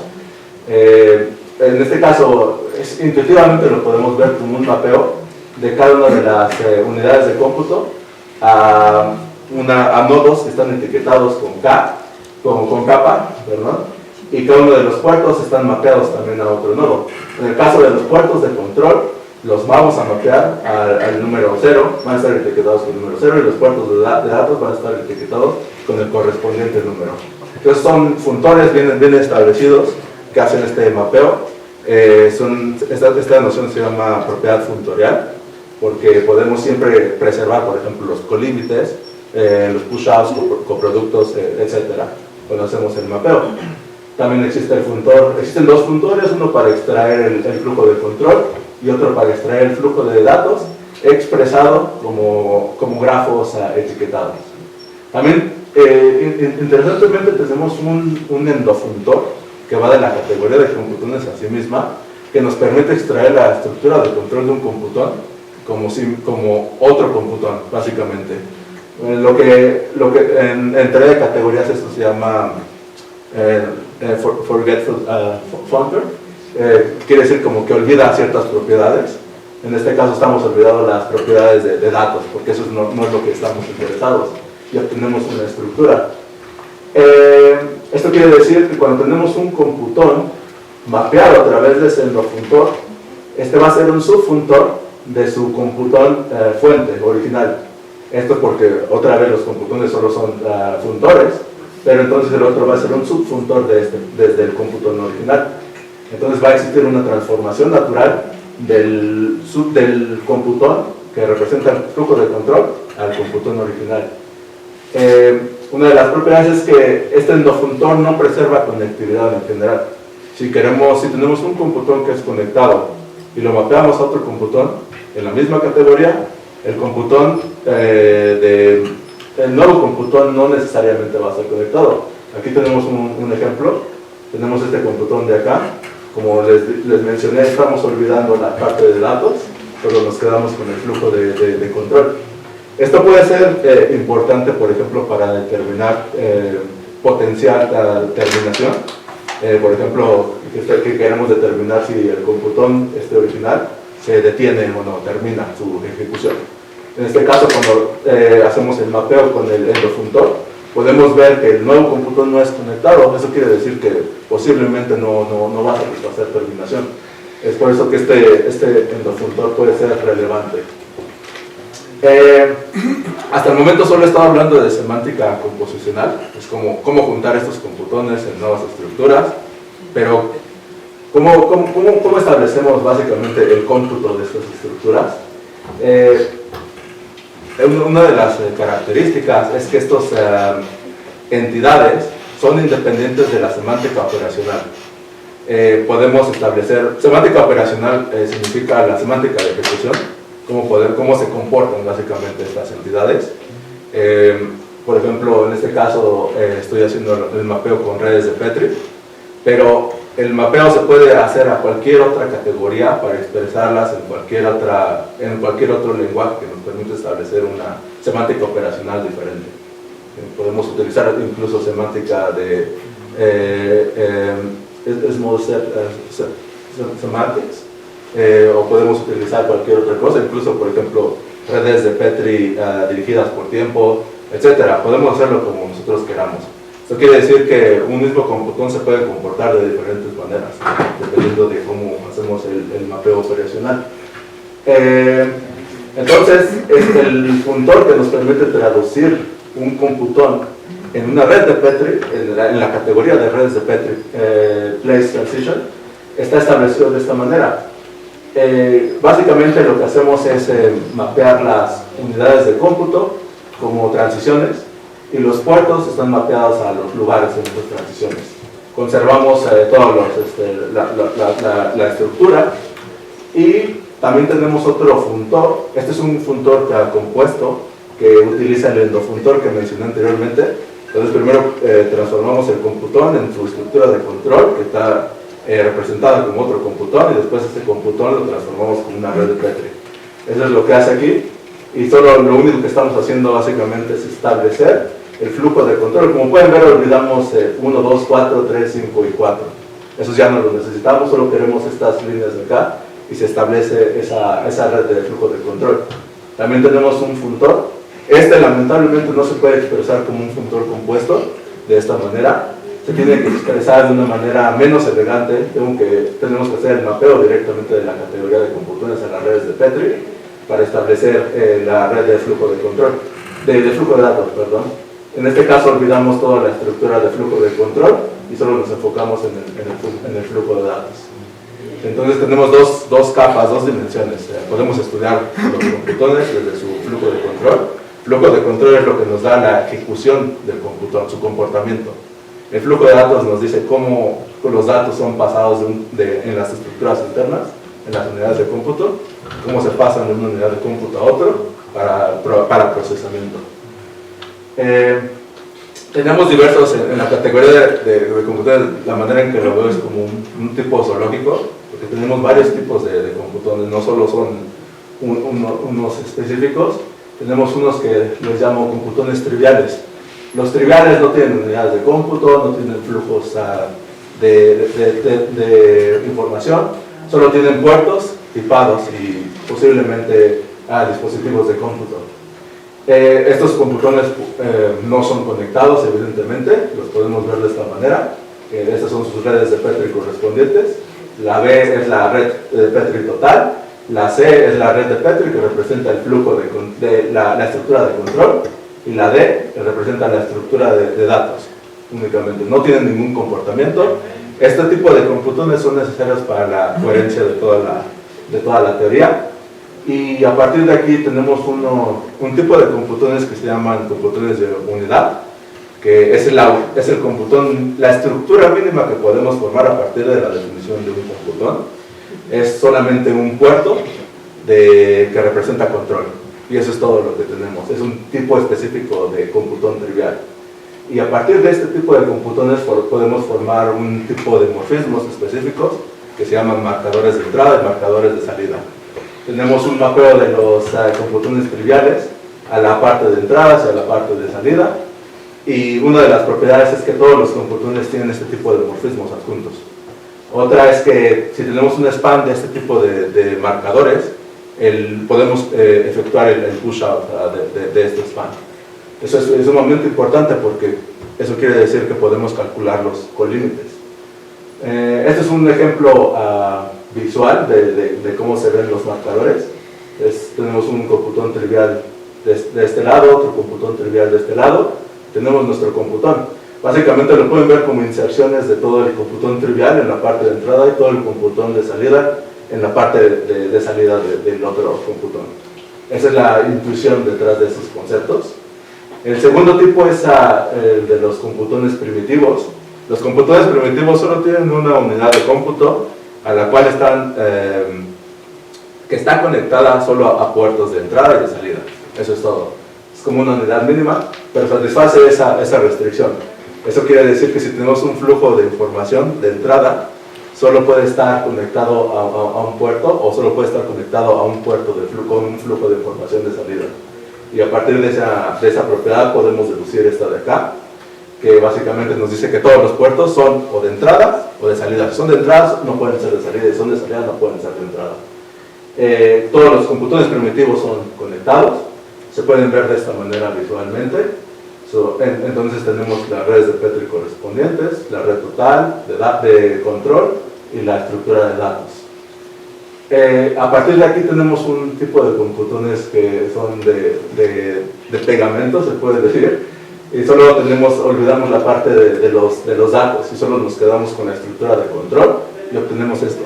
En este caso, intuitivamente lo podemos ver como un mapeo de cada una de las unidades de cómputo a nodos que están etiquetados con capa, ¿verdad? Y cada uno de los puertos están mapeados también a otro nodo. En el caso de los puertos de control, los vamos a mapear al número 0, van a estar etiquetados con el número 0, y los puertos de datos van a estar etiquetados con el correspondiente número. Entonces son funtores bien establecidos que hacen este mapeo. Esta noción se llama propiedad funtorial, porque podemos siempre preservar, por ejemplo, los colímites, los push-outs, coproductos, etc., cuando hacemos el mapeo. También existen dos funtores, uno para extraer el flujo de control y otro para extraer el flujo de datos expresado como grafos etiquetados. También Interesantemente tenemos un endofuntor que va de la categoría de computones a sí misma, que nos permite extraer la estructura de control de un computón como otro computón, básicamente. Lo que en teoría de categorías esto se llama forgetful functor, quiere decir como que olvida ciertas propiedades. En este caso estamos olvidando las propiedades de datos, porque eso no es lo que estamos interesados, y obtenemos una estructura. Esto quiere decir que cuando tenemos un computón mapeado a través de ese endofuntor, este va a ser un subfuntor de su computón fuente original. Esto porque otra vez los computones solo son funtores, pero entonces el otro va a ser un subfuntor desde el computón original. Entonces va a existir una transformación natural del computón que representa el flujo de control al computón original. Una de las propiedades es que este endofuntor no preserva conectividad en general. Si tenemos un computón que es conectado y lo mapeamos a otro computón en la misma categoría, el nuevo computón no necesariamente va a ser conectado. Aquí tenemos un ejemplo. Tenemos este computón de acá. Como les mencioné, estamos olvidando la parte de datos, pero nos quedamos con el flujo de control. Esto puede ser importante, por ejemplo, para determinar potencial terminación. Por ejemplo, que queremos determinar si el computón original se detiene o no, termina su ejecución. En este caso, cuando hacemos el mapeo con el endofuntor, podemos ver que el nuevo computón no es conectado. Eso quiere decir que posiblemente no va a satisfacer terminación. Es por eso que este endofuntor puede ser relevante. Hasta el momento solo he estado hablando de semántica composicional, es como cómo juntar estos computones en nuevas estructuras, pero ¿cómo establecemos básicamente el cómputo de estas estructuras? Una de las características es que estas entidades son independientes de la semántica operacional. Podemos establecer, semántica operacional significa la semántica de ejecución, cómo se comportan básicamente estas entidades. Por ejemplo, en este caso estoy haciendo el mapeo con redes de Petri, pero el mapeo se puede hacer a cualquier otra categoría para expresarlas en cualquier otro lenguaje que nos permite establecer una semántica operacional diferente. Podemos utilizar incluso semántica de small set semantics, o podemos utilizar cualquier otra cosa, incluso por ejemplo redes de Petri dirigidas por tiempo, etc. Podemos hacerlo como nosotros queramos. Esto quiere decir que un mismo computón se puede comportar de diferentes maneras, dependiendo de cómo hacemos el mapeo operacional. Entonces, es el funtor que nos permite traducir un computón en una red de Petri, en la categoría de redes de Petri, Place Transition, está establecido de esta manera. Básicamente lo que hacemos es mapear las unidades de cómputo como transiciones, y los puertos están mapeados a los lugares en estas transiciones. Conservamos la estructura, y también tenemos otro funtor. Este es un funtor compuesto que utiliza el endofuntor que mencioné anteriormente. Entonces primero transformamos el computón en su estructura de control, que está representada como otro computón, y después este computón lo transformamos como una red de Petri. Eso es lo que hace aquí, y solo lo único que estamos haciendo básicamente es establecer el flujo de control. Como pueden ver, olvidamos 1, 2, 4, 3, 5 y 4. Esos ya no los necesitamos, solo queremos estas líneas de acá, y se establece esa red de flujo de control. También tenemos un funtor. Lamentablemente no se puede expresar como un funtor compuesto de esta manera. Se tiene que expresar de una manera menos elegante. Tenemos que hacer el mapeo directamente de la categoría de computones a las redes de Petri para establecer la red de flujo de control, de flujo de datos, perdón. En este caso olvidamos toda la estructura de flujo de control y solo nos enfocamos en el flujo de datos. Entonces tenemos dos capas, dos dimensiones. Podemos estudiar los computones desde su flujo de control. Flujo de control es lo que nos da la ejecución del computón, su comportamiento. El flujo de datos nos dice cómo los datos son pasados en las estructuras internas, en las unidades de cómputo, cómo se pasan de una unidad de cómputo a otro para procesamiento. Tenemos diversos en la categoría de computadores. La manera en que lo veo es como un tipo zoológico, porque tenemos varios tipos de computones, no solo son unos específicos. Tenemos unos que les llamo computones triviales. Los triviales no tienen unidades de cómputo, no tienen flujos de información, solo tienen puertos tipados y posiblemente dispositivos de cómputo. Estos computones no son conectados, evidentemente, los podemos ver de esta manera. Estas son sus redes de Petri correspondientes. La B es la red de Petri total. La C es la red de Petri, que representa el flujo de la estructura de control. Y la D, que representa la estructura de datos únicamente. No tienen ningún comportamiento. Este tipo de computones son necesarios para la coherencia de toda la teoría. Y a partir de aquí tenemos un tipo de computones que se llaman computones de unidad, que es el computón, la estructura mínima que podemos formar a partir de la definición de un computón. Es solamente un puerto que representa control. Y eso es todo lo que tenemos. Es un tipo específico de computón trivial. Y a partir de este tipo de computones podemos formar un tipo de morfismos específicos que se llaman marcadores de entrada y marcadores de salida. Tenemos un mapeo de los computones triviales a la parte de entradas y a la parte de salida. Y una de las propiedades es que todos los computones tienen este tipo de morfismos adjuntos. Otra es que si tenemos un span de este tipo de marcadores, podemos efectuar el push-out de este span. Eso es sumamente importante porque eso quiere decir que podemos calcularlos con límites. Este es un ejemplo visual de cómo se ven los marcadores. Tenemos un computón trivial de este lado, otro computón trivial de este lado. Tenemos nuestro computón. Básicamente lo pueden ver como inserciones de todo el computón trivial en la parte de entrada y todo el computón de salida en la parte de salida del otro computón. Esa es la intuición detrás de esos conceptos. El segundo tipo es el de los computones primitivos. Los computones primitivos solo tienen una unidad de cómputo a la cual que está conectada solo a puertos de entrada y de salida. Eso es todo. Es como una unidad mínima, pero satisface esa restricción. Eso quiere decir que si tenemos un flujo de información de entrada, solo puede estar conectado a un puerto o solo puede estar conectado a un puerto con un flujo de información de salida. Y a partir de esa propiedad podemos deducir esta de acá, que básicamente nos dice que todos los puertos son o de entrada o de salida. Si son de entrada no pueden ser de salida, y si son de salida no pueden ser de entrada. Todos los computones primitivos son conectados, se pueden ver de esta manera visualmente. Entonces tenemos las redes de Petri correspondientes, la red total de control y la estructura de datos. A partir de aquí tenemos un tipo de computones que son de pegamento, se puede decir, y solo olvidamos la parte de los datos y solo nos quedamos con la estructura de control y obtenemos esto.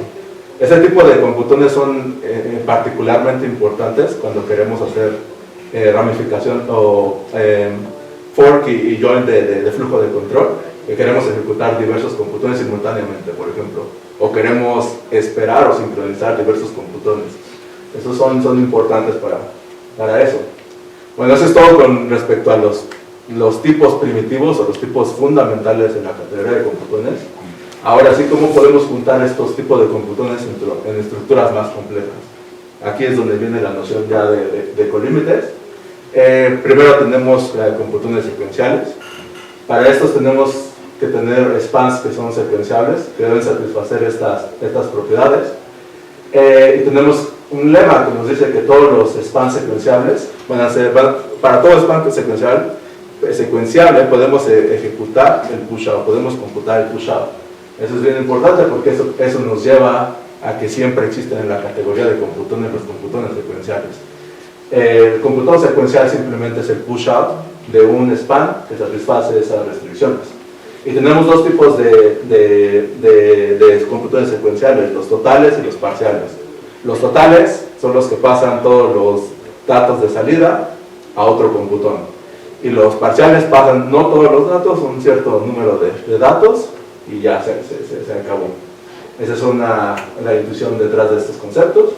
Este tipo de computones son particularmente importantes cuando queremos hacer ramificación o fork y join de flujo de control, que queremos ejecutar diversos computones simultáneamente, por ejemplo, o queremos esperar o sincronizar diversos computones. Esos son importantes para eso. Bueno, eso es todo con respecto a los tipos primitivos o los tipos fundamentales en la categoría de computones. Ahora sí, ¿cómo podemos juntar estos tipos de computones en estructuras más complejas? Aquí es donde viene la noción ya de colímites. Primero tenemos computones secuenciales. Para estos tenemos que tener spans que son secuenciables, que deben satisfacer estas propiedades. Y tenemos un lema que nos dice que todos los spans secuenciables para todo span secuenciable podemos ejecutar el push-out, podemos computar el push-out. Eso es bien importante porque eso nos lleva a que siempre existen en la categoría de computones los computones secuenciales. El computón secuencial simplemente es el push-out de un span que satisface esas restricciones. Y tenemos dos tipos de computones secuenciales, los totales y los parciales. Los totales son los que pasan todos los datos de salida a otro computón. Y los parciales pasan no todos los datos, un cierto número de datos y ya se acabó. Esa es la intuición detrás de estos conceptos.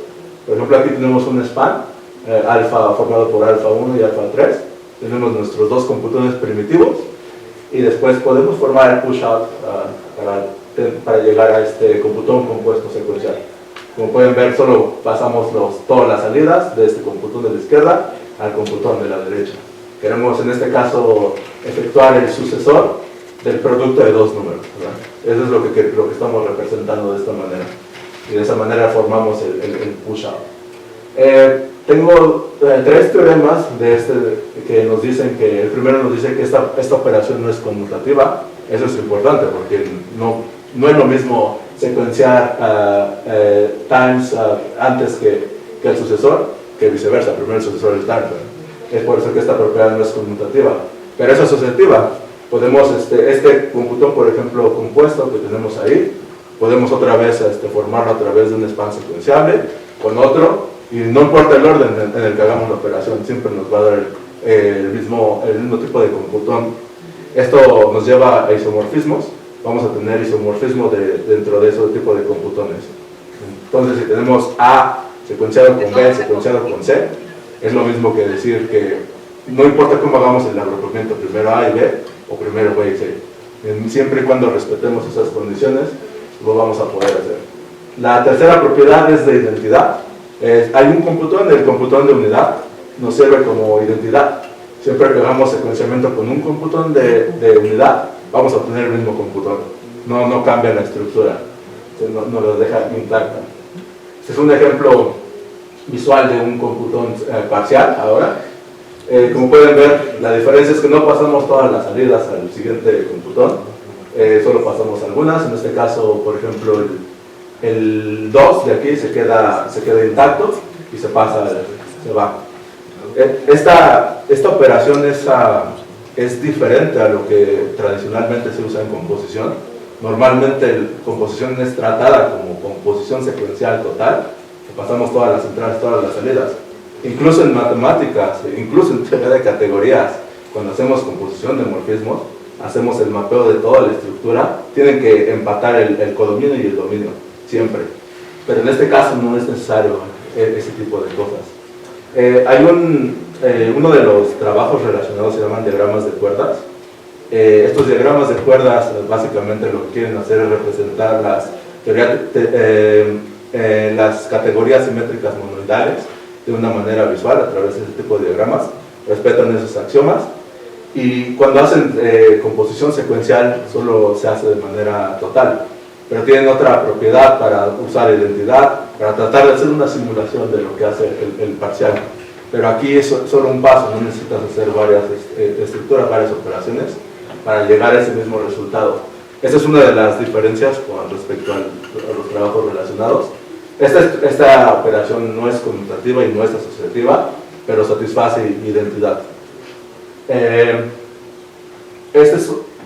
Por ejemplo, aquí tenemos un span, alfa formado por alfa 1 y alfa 3. Tenemos nuestros dos computones primitivos y después podemos formar el push-out para llegar a este computón compuesto secuencial. Como pueden ver, solo pasamos todas las salidas de este computón de la izquierda al computón de la derecha. Queremos en este caso efectuar el sucesor del producto de dos números, ¿verdad? Eso es lo que estamos representando de esta manera. Y de esa manera formamos el push-out. Tengo tres teoremas que nos dicen que el primero nos dice que esta operación no es conmutativa. Eso es importante porque no es lo mismo secuenciar times antes que el sucesor que viceversa, primero el sucesor del time. Es por eso que esta propiedad no es conmutativa, pero es asociativa. Podemos, este computón, por ejemplo, compuesto que tenemos ahí, podemos otra vez formarlo a través de un span secuenciable con otro, y no importa el orden en el que hagamos la operación, siempre nos va a dar el mismo tipo de computón. Esto nos lleva a isomorfismos. Vamos a tener isomorfismo dentro de ese tipo de computones. Entonces, si tenemos A secuenciado con B secuenciado con C, es lo mismo que decir que no importa cómo hagamos el agrupamiento, primero A y B o primero B y C. Siempre y cuando respetemos esas condiciones, lo vamos a poder hacer. La tercera propiedad es de identidad. Hay un computón, el computón de unidad nos sirve como identidad. Siempre que hagamos secuenciamiento con un computón de unidad, vamos a obtener el mismo computón. No cambia la estructura, no lo deja intacta. Este es un ejemplo visual de un computón parcial ahora. Como pueden ver, la diferencia es que no pasamos todas las salidas al siguiente computón, solo pasamos algunas. En este caso, por ejemplo, el 2 de aquí se queda intacto y se va. Esta operación es diferente a lo que tradicionalmente se usa en composición. Normalmente la composición es tratada como composición secuencial total, que pasamos todas las entradas, todas las salidas. Incluso en matemáticas, incluso en teoría de categorías, cuando hacemos composición de morfismos, hacemos el mapeo de toda la estructura, tienen que empatar el codominio y el dominio, siempre. Pero en este caso no es necesario ese tipo de cosas. Hay uno de los trabajos relacionados se llaman diagramas de cuerdas. Estos diagramas de cuerdas básicamente lo que quieren hacer es representar las categorías simétricas monoidales de una manera visual a través de este tipo de diagramas. Respetan esos axiomas y cuando hacen composición secuencial solo se hace de manera total, pero tienen otra propiedad para usar identidad, para tratar de hacer una simulación de lo que hace el parcial. Pero aquí es solo un paso, no necesitas hacer varias estructuras, varias operaciones para llegar a ese mismo resultado. Esa es una de las diferencias con respecto a los trabajos relacionados. Esta operación no es conmutativa y no es asociativa, pero satisface identidad.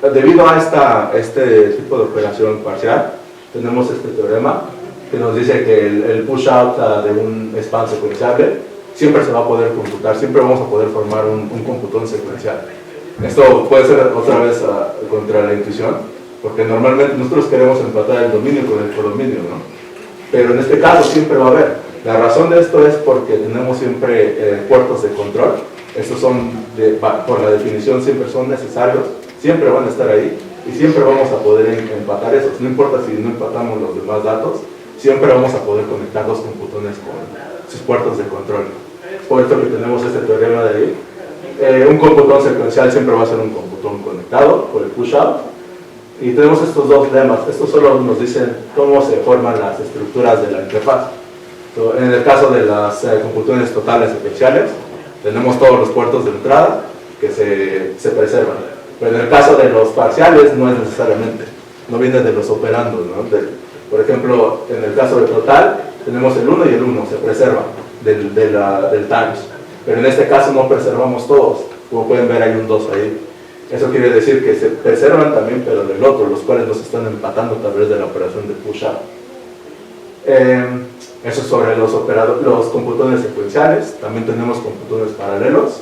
Debido a este tipo de operación parcial, tenemos este teorema que nos dice que el push-out de un span secuenciable siempre se va a poder computar, siempre vamos a poder formar un computón secuencial. Esto puede ser otra vez contra la intuición, porque normalmente nosotros queremos empatar el dominio con el codominio, ¿no? Pero en este caso siempre va a haber. La razón de esto es porque tenemos siempre puertos de control. Estos son, por la definición, siempre son necesarios, siempre van a estar ahí y siempre vamos a poder empatar esos. No importa si no empatamos los demás datos, siempre vamos a poder conectar dos computones con sus puertos de control. Por esto que tenemos este teorema de ahí. Un computón secuencial siempre va a ser un computón conectado por el push-out. Y tenemos estos dos lemas. Estos solo nos dicen cómo se forman las estructuras de la interfaz. En el caso de las computones totales secuenciales, tenemos todos los puertos de entrada que se preservan. Pero en el caso de los parciales no es necesariamente. No viene de los operandos, ¿no? Por ejemplo, en el caso de total, tenemos el 1 y el 1, se preservan del times. Pero en este caso no preservamos todos. Como pueden ver, hay un 2 ahí. Eso quiere decir que se preservan también, pero del otro, los cuales nos están empatando a través de la operación de push-out. Eso es sobre los computones secuenciales. También tenemos computones paralelos.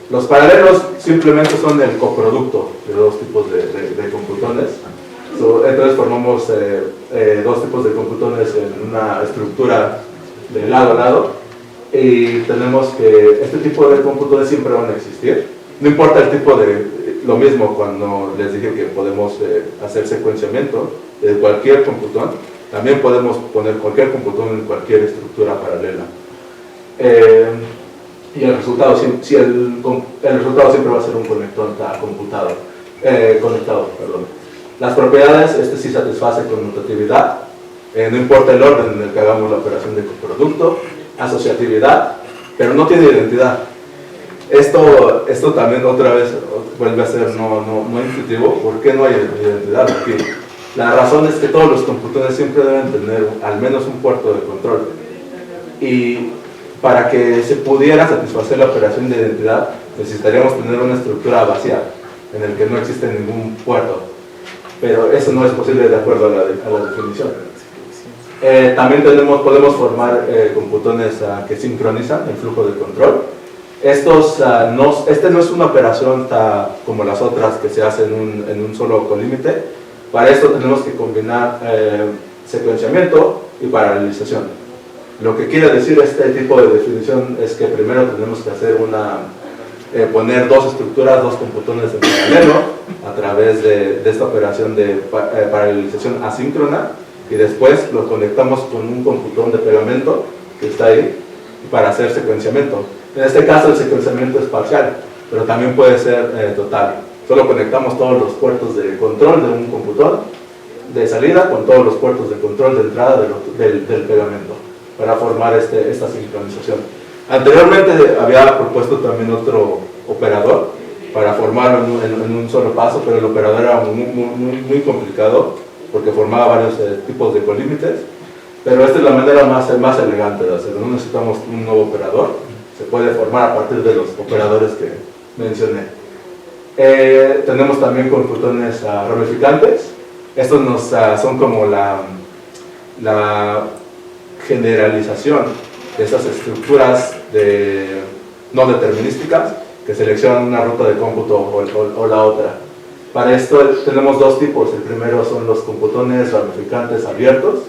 Los paralelos simplemente son el coproducto de dos tipos de computones. Entonces formamos dos tipos de computones en una estructura de lado a lado. Y tenemos que este tipo de computones siempre van a existir. No importa el tipo lo mismo cuando les dije que podemos hacer secuenciamiento de cualquier computón, también podemos poner cualquier computón en cualquier estructura paralela. Y el resultado, el resultado siempre va a ser un conector conectado. Las propiedades, sí satisface conmutatividad, no importa el orden en el que hagamos la operación de coproducto, asociatividad, pero no tiene identidad. Esto también otra vez vuelve a ser no intuitivo. ¿Por qué no hay identidad? Porque la razón es que todos los computones siempre deben tener al menos un puerto de control. Y para que se pudiera satisfacer la operación de identidad, necesitaríamos tener una estructura vacía, en el que no existe ningún puerto. Pero eso no es posible de acuerdo a la definición. También podemos formar computones que sincronizan el flujo de control. Este no es una operación como las otras que se hacen en un solo colímite. Para esto tenemos que combinar secuenciamiento y paralelización. Lo que quiere decir este tipo de definición es que primero tenemos que hacer poner dos estructuras, dos computones en paralelo a través de esta operación de paralelización asíncrona, y después lo conectamos con un computón de pegamento que está ahí para hacer secuenciamiento. En este caso el secuenciamiento es parcial, pero también puede ser total. Solo conectamos todos los puertos de control de un computón de salida con todos los puertos de control de entrada del pegamento para formar esta sincronización. Anteriormente había propuesto también otro operador para formarlo en un solo paso, pero el operador era muy complicado porque formaba varios tipos de colímites, pero esta es la manera más elegante de hacerlo. No necesitamos un nuevo operador, se puede formar a partir de los operadores que mencioné. Tenemos también computones ramificantes. Estos son como la generalización de estas estructuras no determinísticas que seleccionan una ruta de cómputo o la otra. Para esto tenemos dos tipos. El primero son los computones ramificantes abiertos.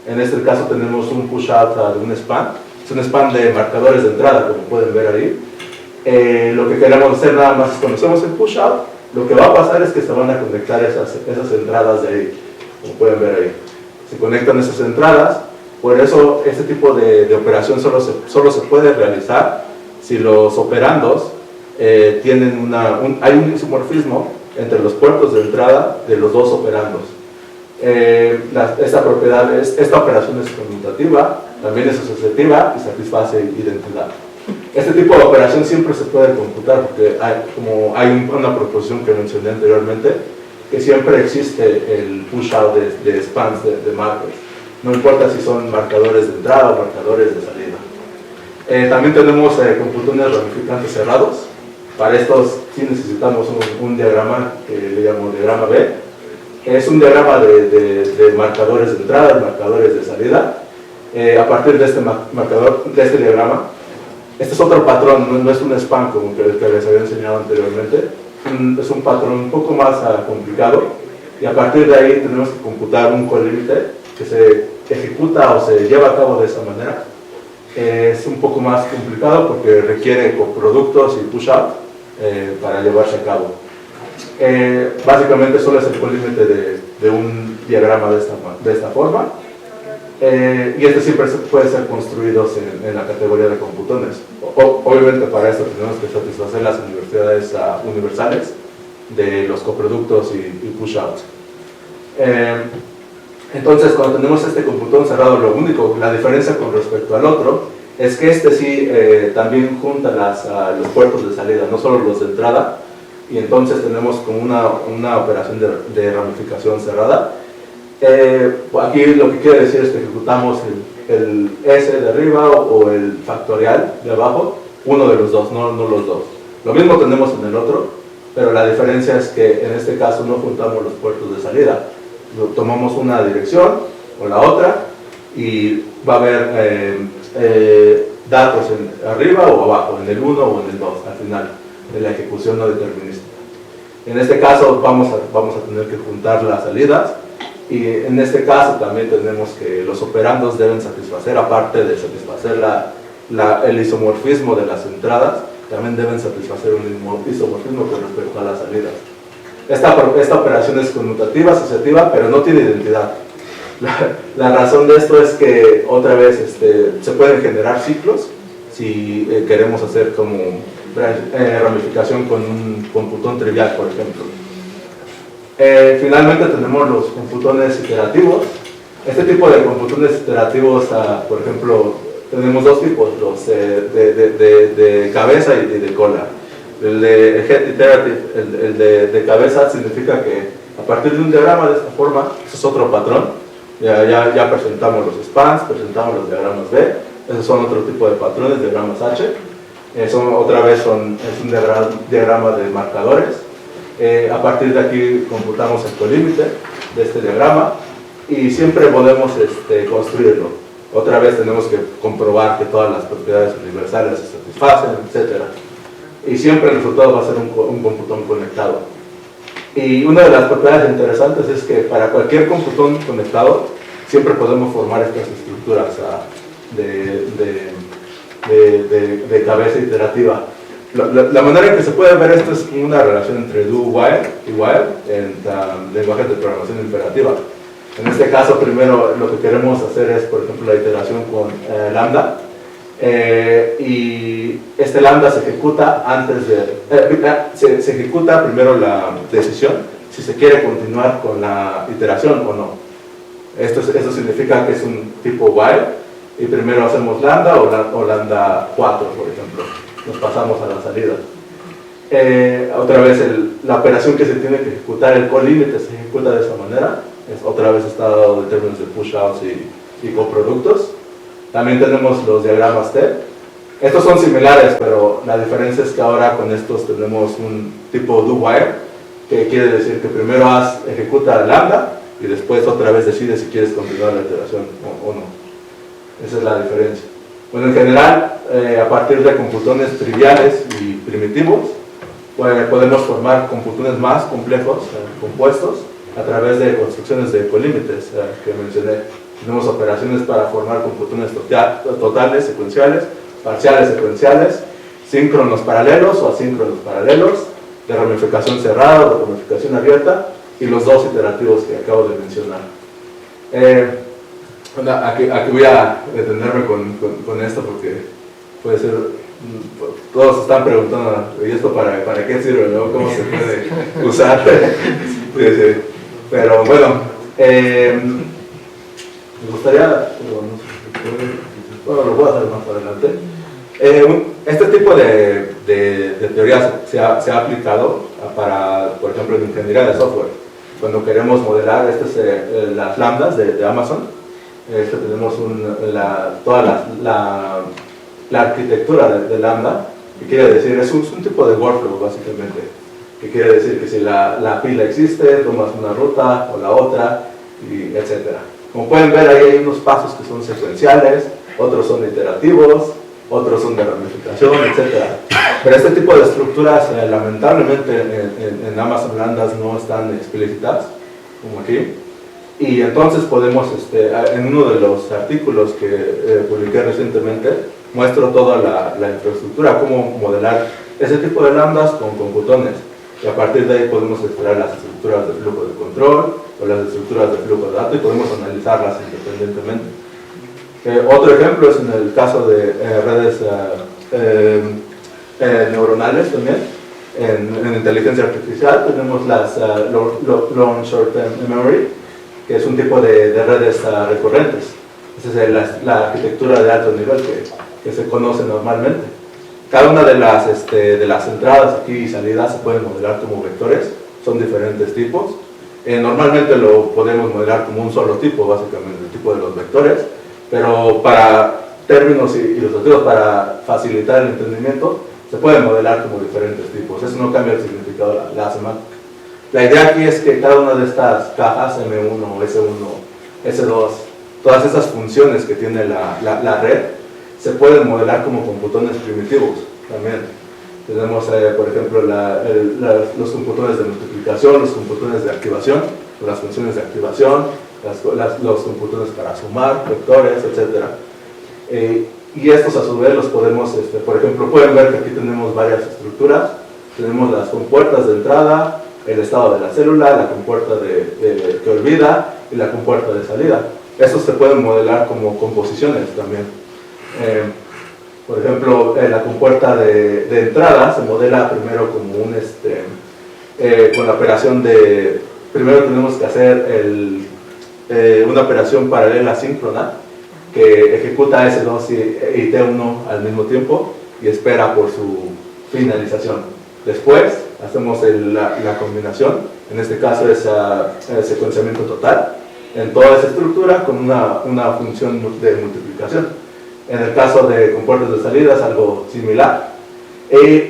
En este caso tenemos un push-out de un span. Es un span de marcadores de entrada, como pueden ver ahí. Lo que queremos hacer nada más es cuando hacemos el push-out, lo que va a pasar es que se van a conectar esas entradas de ahí, como pueden ver ahí. Se conectan esas entradas. Por eso este tipo de operación solo se puede realizar si los operandos tienen hay un isomorfismo entre los puertos de entrada de los dos operandos. Esta operación es conmutativa, también es asociativa y satisface identidad. Este tipo de operación siempre se puede computar porque hay una proposición que mencioné anteriormente, que siempre existe el push-out de spans de markers. No importa si son marcadores de entrada o marcadores de salida. También tenemos computones ramificantes cerrados. Para estos sí necesitamos un diagrama que le llamo diagrama B. Es un diagrama de marcadores de entrada y marcadores de salida. A partir de este diagrama, este es otro patrón, no es un span como el que les había enseñado anteriormente. Es un patrón un poco más complicado, y a partir de ahí tenemos que computar un colímite que se ejecuta o se lleva a cabo de esa manera. Es un poco más complicado porque requiere coproductos y push-out para llevarse a cabo. Básicamente solo es el colímite de un diagrama de esta forma, y este siempre puede ser construido en la categoría de computones. Obviamente para esto tenemos que satisfacer las universidades universales de los coproductos y push-outs. Entonces, cuando tenemos este computón cerrado, la diferencia con respecto al otro es que este sí también junta los puertos de salida, no solo los de entrada, y entonces tenemos como una operación de ramificación cerrada. Aquí lo que quiere decir es que ejecutamos el S de arriba o el factorial de abajo, uno de los dos, no los dos. Lo mismo tenemos en el otro, pero la diferencia es que en este caso no juntamos los puertos de salida. Tomamos una dirección o la otra y va a haber datos arriba o abajo, en el 1 o en el 2 al final de la ejecución no determinística. En este caso vamos a tener que juntar las salidas, y en este caso también tenemos que los operandos deben satisfacer, aparte de satisfacer el isomorfismo de las entradas, también deben satisfacer un isomorfismo con respecto a las salidas. Esta operación es conmutativa, asociativa, pero no tiene identidad. La razón de esto es que, otra vez, se pueden generar ciclos si queremos hacer como ramificación con un computón trivial, por ejemplo. Finalmente tenemos los computones iterativos. Este tipo de computones iterativos, por ejemplo, tenemos dos tipos, los de cabeza y de cola. El de head iterative, el de cabeza, significa que a partir de un diagrama de esta forma, eso es otro patrón. Ya presentamos los spans, presentamos los diagramas B, esos son otro tipo de patrones, diagramas H. Otra vez es un diagrama de marcadores. A partir de aquí computamos el colímite de este diagrama y siempre podemos construirlo. Otra vez tenemos que comprobar que todas las propiedades universales se satisfacen, etc. Y siempre el resultado va a ser un computón conectado. Y una de las propiedades interesantes es que para cualquier computón conectado siempre podemos formar estas estructuras de cabeza iterativa. La manera en que se puede ver esto es una relación entre do-while y while en lenguajes de programación imperativa. En este caso, primero lo que queremos hacer es, por ejemplo, la iteración con lambda. Y este lambda se ejecuta antes de... se ejecuta primero la decisión si se quiere continuar con la iteración o no. Esto significa que es un tipo while y primero hacemos lambda o lambda 4, por ejemplo. Nos pasamos a la salida. Otra vez la operación que se tiene que ejecutar, el call límite, se ejecuta de esa manera. Otra vez está dado en términos de push-outs y coproductos. También tenemos los diagramas T. Estos son similares, pero la diferencia es que ahora con estos tenemos un tipo do-while, que quiere decir que primero ejecuta lambda y después otra vez decide si quieres continuar la iteración o no. Esa es la diferencia. Bueno, en general, a partir de computones triviales y primitivos, podemos formar computones más complejos, compuestos, a través de construcciones de colímites que mencioné. Tenemos operaciones para formar computones totales, secuenciales, parciales secuenciales, síncronos paralelos o asíncronos paralelos, de ramificación cerrada o de ramificación abierta, y los dos iterativos que acabo de mencionar. Aquí voy a detenerme con esto porque puede ser, todos están preguntando, ¿y esto para qué sirve? ¿No? ¿Cómo se puede usar? Sí. Pero bueno, me gustaría, bueno, lo voy a hacer más adelante. Este tipo de teoría se ha aplicado para, por ejemplo, en ingeniería de software. Cuando queremos modelar las lambdas de Amazon, tenemos toda la arquitectura de lambda, que quiere decir, es un tipo de workflow básicamente, que quiere decir que si la pila existe, tomas una ruta o la otra, y etcétera. Como pueden ver, ahí hay unos pasos que son secuenciales, otros son iterativos, otros son de ramificación, etc. Pero este tipo de estructuras, lamentablemente, en Amazon Lambdas no están explícitas, como aquí. Y entonces podemos, en uno de los artículos que publiqué recientemente, muestro toda la infraestructura, cómo modelar ese tipo de lambdas con computones. Y a partir de ahí podemos extraer las estructuras de flujo de control o las estructuras de flujo de datos y podemos analizarlas independientemente. Otro ejemplo es en el caso de redes neuronales también. En inteligencia artificial tenemos las Long Short Term Memory, que es un tipo de redes recurrentes. Esa es la arquitectura de alto nivel que se conoce normalmente. Cada una de las entradas aquí y salidas se pueden modelar como vectores, son diferentes tipos. Normalmente lo podemos modelar como un solo tipo, básicamente, el tipo de los vectores, pero para términos ilustrativos, para facilitar el entendimiento, se pueden modelar como diferentes tipos. Eso no cambia el significado de la semántica. La idea aquí es que cada una de estas cajas, M1, S1, S2, todas esas funciones que tiene la red, se pueden modelar como computones primitivos también. Tenemos, por ejemplo, los computones de multiplicación, los computones de activación, las funciones de activación, los computones para sumar, vectores, etc. y estos a su vez los podemos, por ejemplo, pueden ver que aquí tenemos varias estructuras. Tenemos las compuertas de entrada, el estado de la célula, la compuerta que olvida y la compuerta de salida. Estos se pueden modelar como composiciones también. Por ejemplo, la compuerta de entrada se modela primero como con la operación de... Primero tenemos que hacer una operación paralela síncrona que ejecuta S2 y T1 al mismo tiempo y espera por su finalización. Después hacemos la combinación, en este caso es el secuenciamiento total, en toda esa estructura con una función de multiplicación. En el caso de compuertas de salida es algo similar.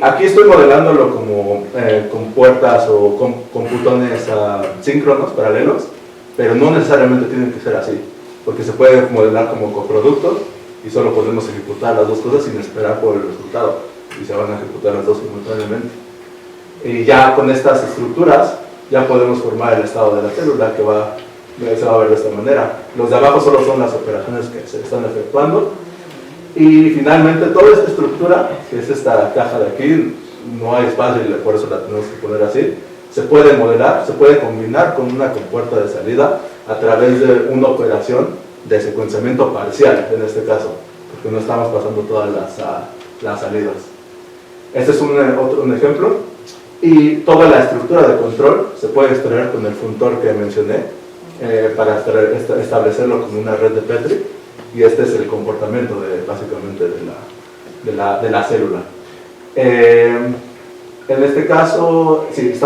Aquí estoy modelándolo como compuertas o computones síncronos, paralelos, pero no necesariamente tienen que ser así, porque se puede modelar como coproductos y solo podemos ejecutar las dos cosas sin esperar por el resultado, y se van a ejecutar las dos simultáneamente. Y ya con estas estructuras ya podemos formar el estado de la célula se va a ver de esta manera. Los de abajo solo son las operaciones que se están efectuando. Y finalmente toda esta estructura, que es esta caja de aquí, no hay espacio y por eso la tenemos que poner así, se puede modelar, se puede combinar con una compuerta de salida a través de una operación de secuenciamiento parcial, en este caso, porque no estamos pasando todas las salidas. Este es un ejemplo. Y toda la estructura de control se puede extraer con el funtor que mencioné para establecerlo como una red de Petri, y este es el comportamiento básicamente de la célula. En este caso, sí,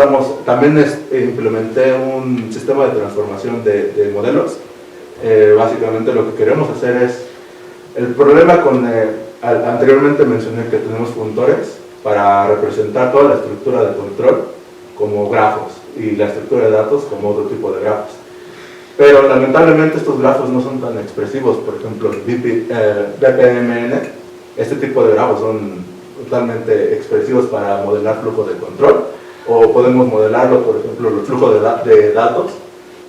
también implementé un sistema de transformación de modelos. Básicamente lo que queremos hacer es, el problema anteriormente mencioné que tenemos funtores para representar toda la estructura de control como grafos y la estructura de datos como otro tipo de grafos. Pero lamentablemente estos grafos no son tan expresivos. Por ejemplo, BPMN, este tipo de grafos son totalmente expresivos para modelar flujo de control, o podemos modelarlo, por ejemplo, el flujo de datos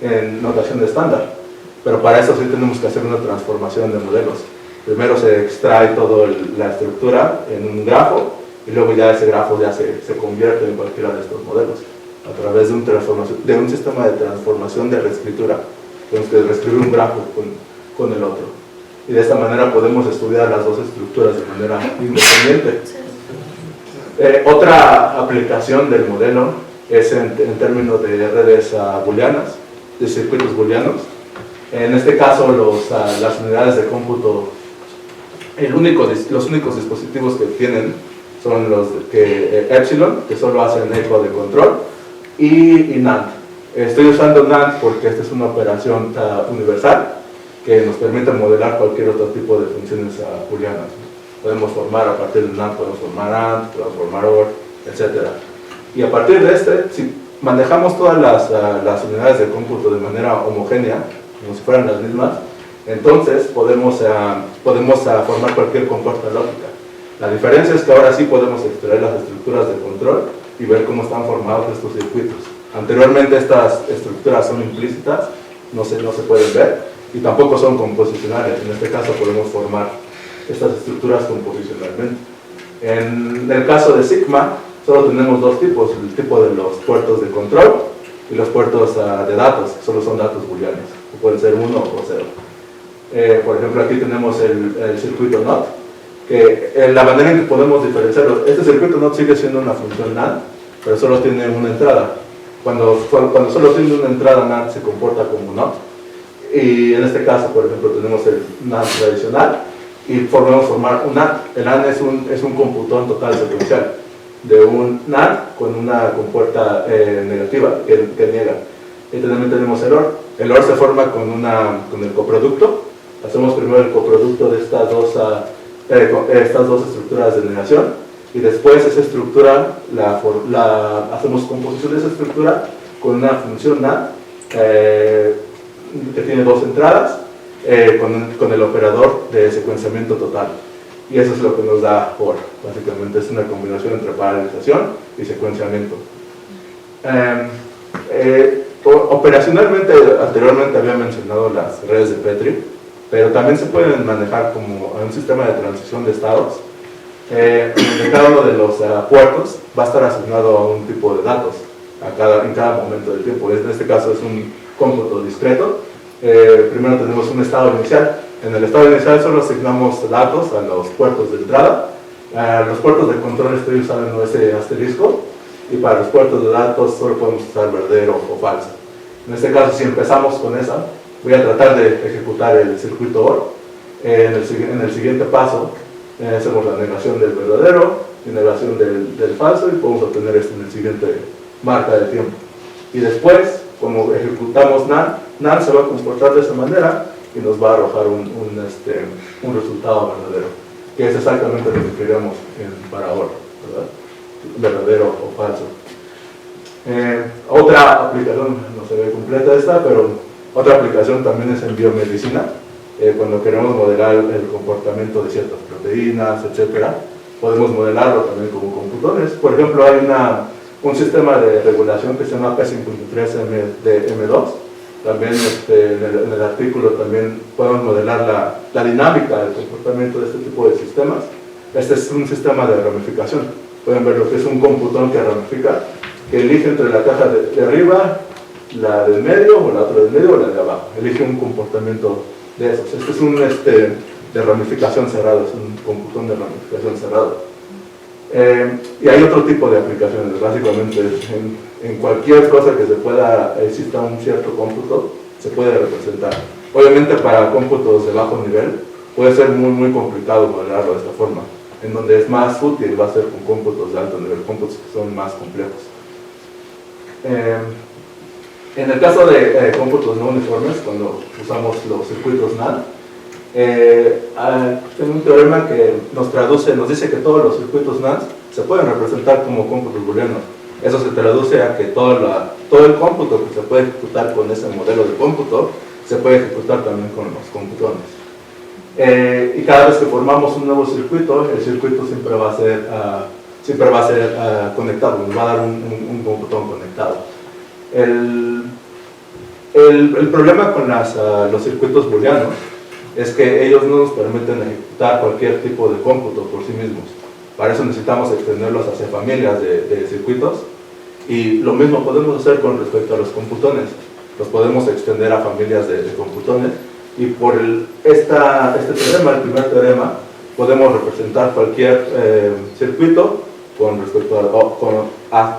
en notación estándar. Pero para eso sí tenemos que hacer una transformación de modelos. Primero se extrae toda la estructura en un grafo, y luego ya ese grafo ya se convierte en cualquiera de estos modelos a través de un sistema de transformación de reescritura. Tenemos que reescribir un grafo con el otro, y de esta manera podemos estudiar las dos estructuras de manera independiente. Otra aplicación del modelo es en términos de redes booleanas, de circuitos booleanos. En este caso las unidades de cómputo, los únicos dispositivos que tienen son los Epsilon, que solo hacen eco de control, y NAND. Estoy usando NAND porque esta es una operación universal que nos permite modelar cualquier otro tipo de funciones booleanas. Podemos formar a partir de NAND, podemos formar AND, podemos formar OR, etc. Y a partir de si manejamos todas las unidades de cómputo de manera homogénea, como si fueran las mismas, entonces podemos formar cualquier compuerta lógica. La diferencia es que ahora sí podemos extraer las estructuras de control y ver cómo están formados estos circuitos. Anteriormente estas estructuras son implícitas, no se pueden ver, y tampoco son composicionales. En este caso podemos formar estas estructuras composicionalmente. En el caso de Sigma, solo tenemos dos tipos: el tipo de los puertos de control y los puertos de datos, que solo son datos booleanos, que pueden ser 1 o 0. Por ejemplo, aquí tenemos el circuito NOT, que la manera en que podemos diferenciarlo, este circuito NOT sigue siendo una función NAND, pero solo tiene una entrada. Cuando solo tiene una entrada, NAND se comporta como NOT. Y en este caso, por ejemplo, tenemos el NAND tradicional y podemos formar un AND. El AND es un computón total secuencial de un NAND con una compuerta negativa que niega. Y también tenemos el OR. El OR se forma con el coproducto. Hacemos primero el coproducto de estas dos estructuras de negación, y después esa estructura hacemos composición de esa estructura con una función NAND que tiene dos entradas con el operador de secuenciamiento total, y eso es lo que nos da OR. Básicamente es una combinación entre paralelización y secuenciamiento. Operacionalmente, anteriormente había mencionado las redes de Petri. pero también se pueden manejar como un sistema de transición de estados. En cada uno de los puertos va a estar asignado a un tipo de datos en cada momento del tiempo. En este caso es un cómputo discreto. Primero tenemos un estado inicial. En el estado inicial solo asignamos datos a los puertos de entrada. Los puertos de control estoy usando ese asterisco, y para los puertos de datos solo podemos usar verdadero o falso. En este caso, si empezamos con esa, voy a tratar de ejecutar el circuito OR. En el siguiente paso hacemos la negación del verdadero y negación del falso, y podemos obtener esto en el siguiente marca de tiempo. Y después, como ejecutamos NaN se va a comportar de esa manera y nos va a arrojar un resultado verdadero, que es exactamente lo que queríamos para OR, ¿verdad? Verdadero o falso. Otra aplicación, no se ve completa esta, pero otra aplicación también es en biomedicina, cuando queremos modelar el comportamiento de ciertas proteínas, etc. Podemos modelarlo también como computones. Por ejemplo, hay un sistema de regulación que se llama P53M2. También en el artículo también podemos modelar la dinámica del comportamiento de este tipo de sistemas. Este es un sistema de ramificación. Pueden ver lo que es un computón que ramifica, que elige entre la caja de arriba, la del medio, o la otra del medio, o la de abajo. Elige un comportamiento de esos. Este es un de ramificación cerrado, es un computón de ramificación cerrado. Y hay otro tipo de aplicaciones. Básicamente, en cualquier cosa que exista un cierto cómputo, se puede representar. Obviamente, para cómputos de bajo nivel, puede ser muy, muy complicado modelarlo de esta forma. En donde es más útil va a ser con cómputos de alto nivel, cómputos que son más complejos. En el caso de cómputos no uniformes, cuando usamos los circuitos NaN, tengo un teorema que nos dice que todos los circuitos NaN se pueden representar como cómputos booleanos. Eso se traduce a que todo el cómputo que se puede ejecutar con ese modelo de cómputo se puede ejecutar también con los computones. Y cada vez que formamos un nuevo circuito, el circuito siempre va a ser conectado, nos va a dar un computón conectado. El problema con los circuitos booleanos es que ellos no nos permiten ejecutar cualquier tipo de cómputo por sí mismos. Para eso necesitamos extenderlos hacia familias de circuitos, y lo mismo podemos hacer con respecto a los computones. Los podemos extender a familias de computones. Y por este teorema, el primer teorema, podemos representar cualquier circuito con respecto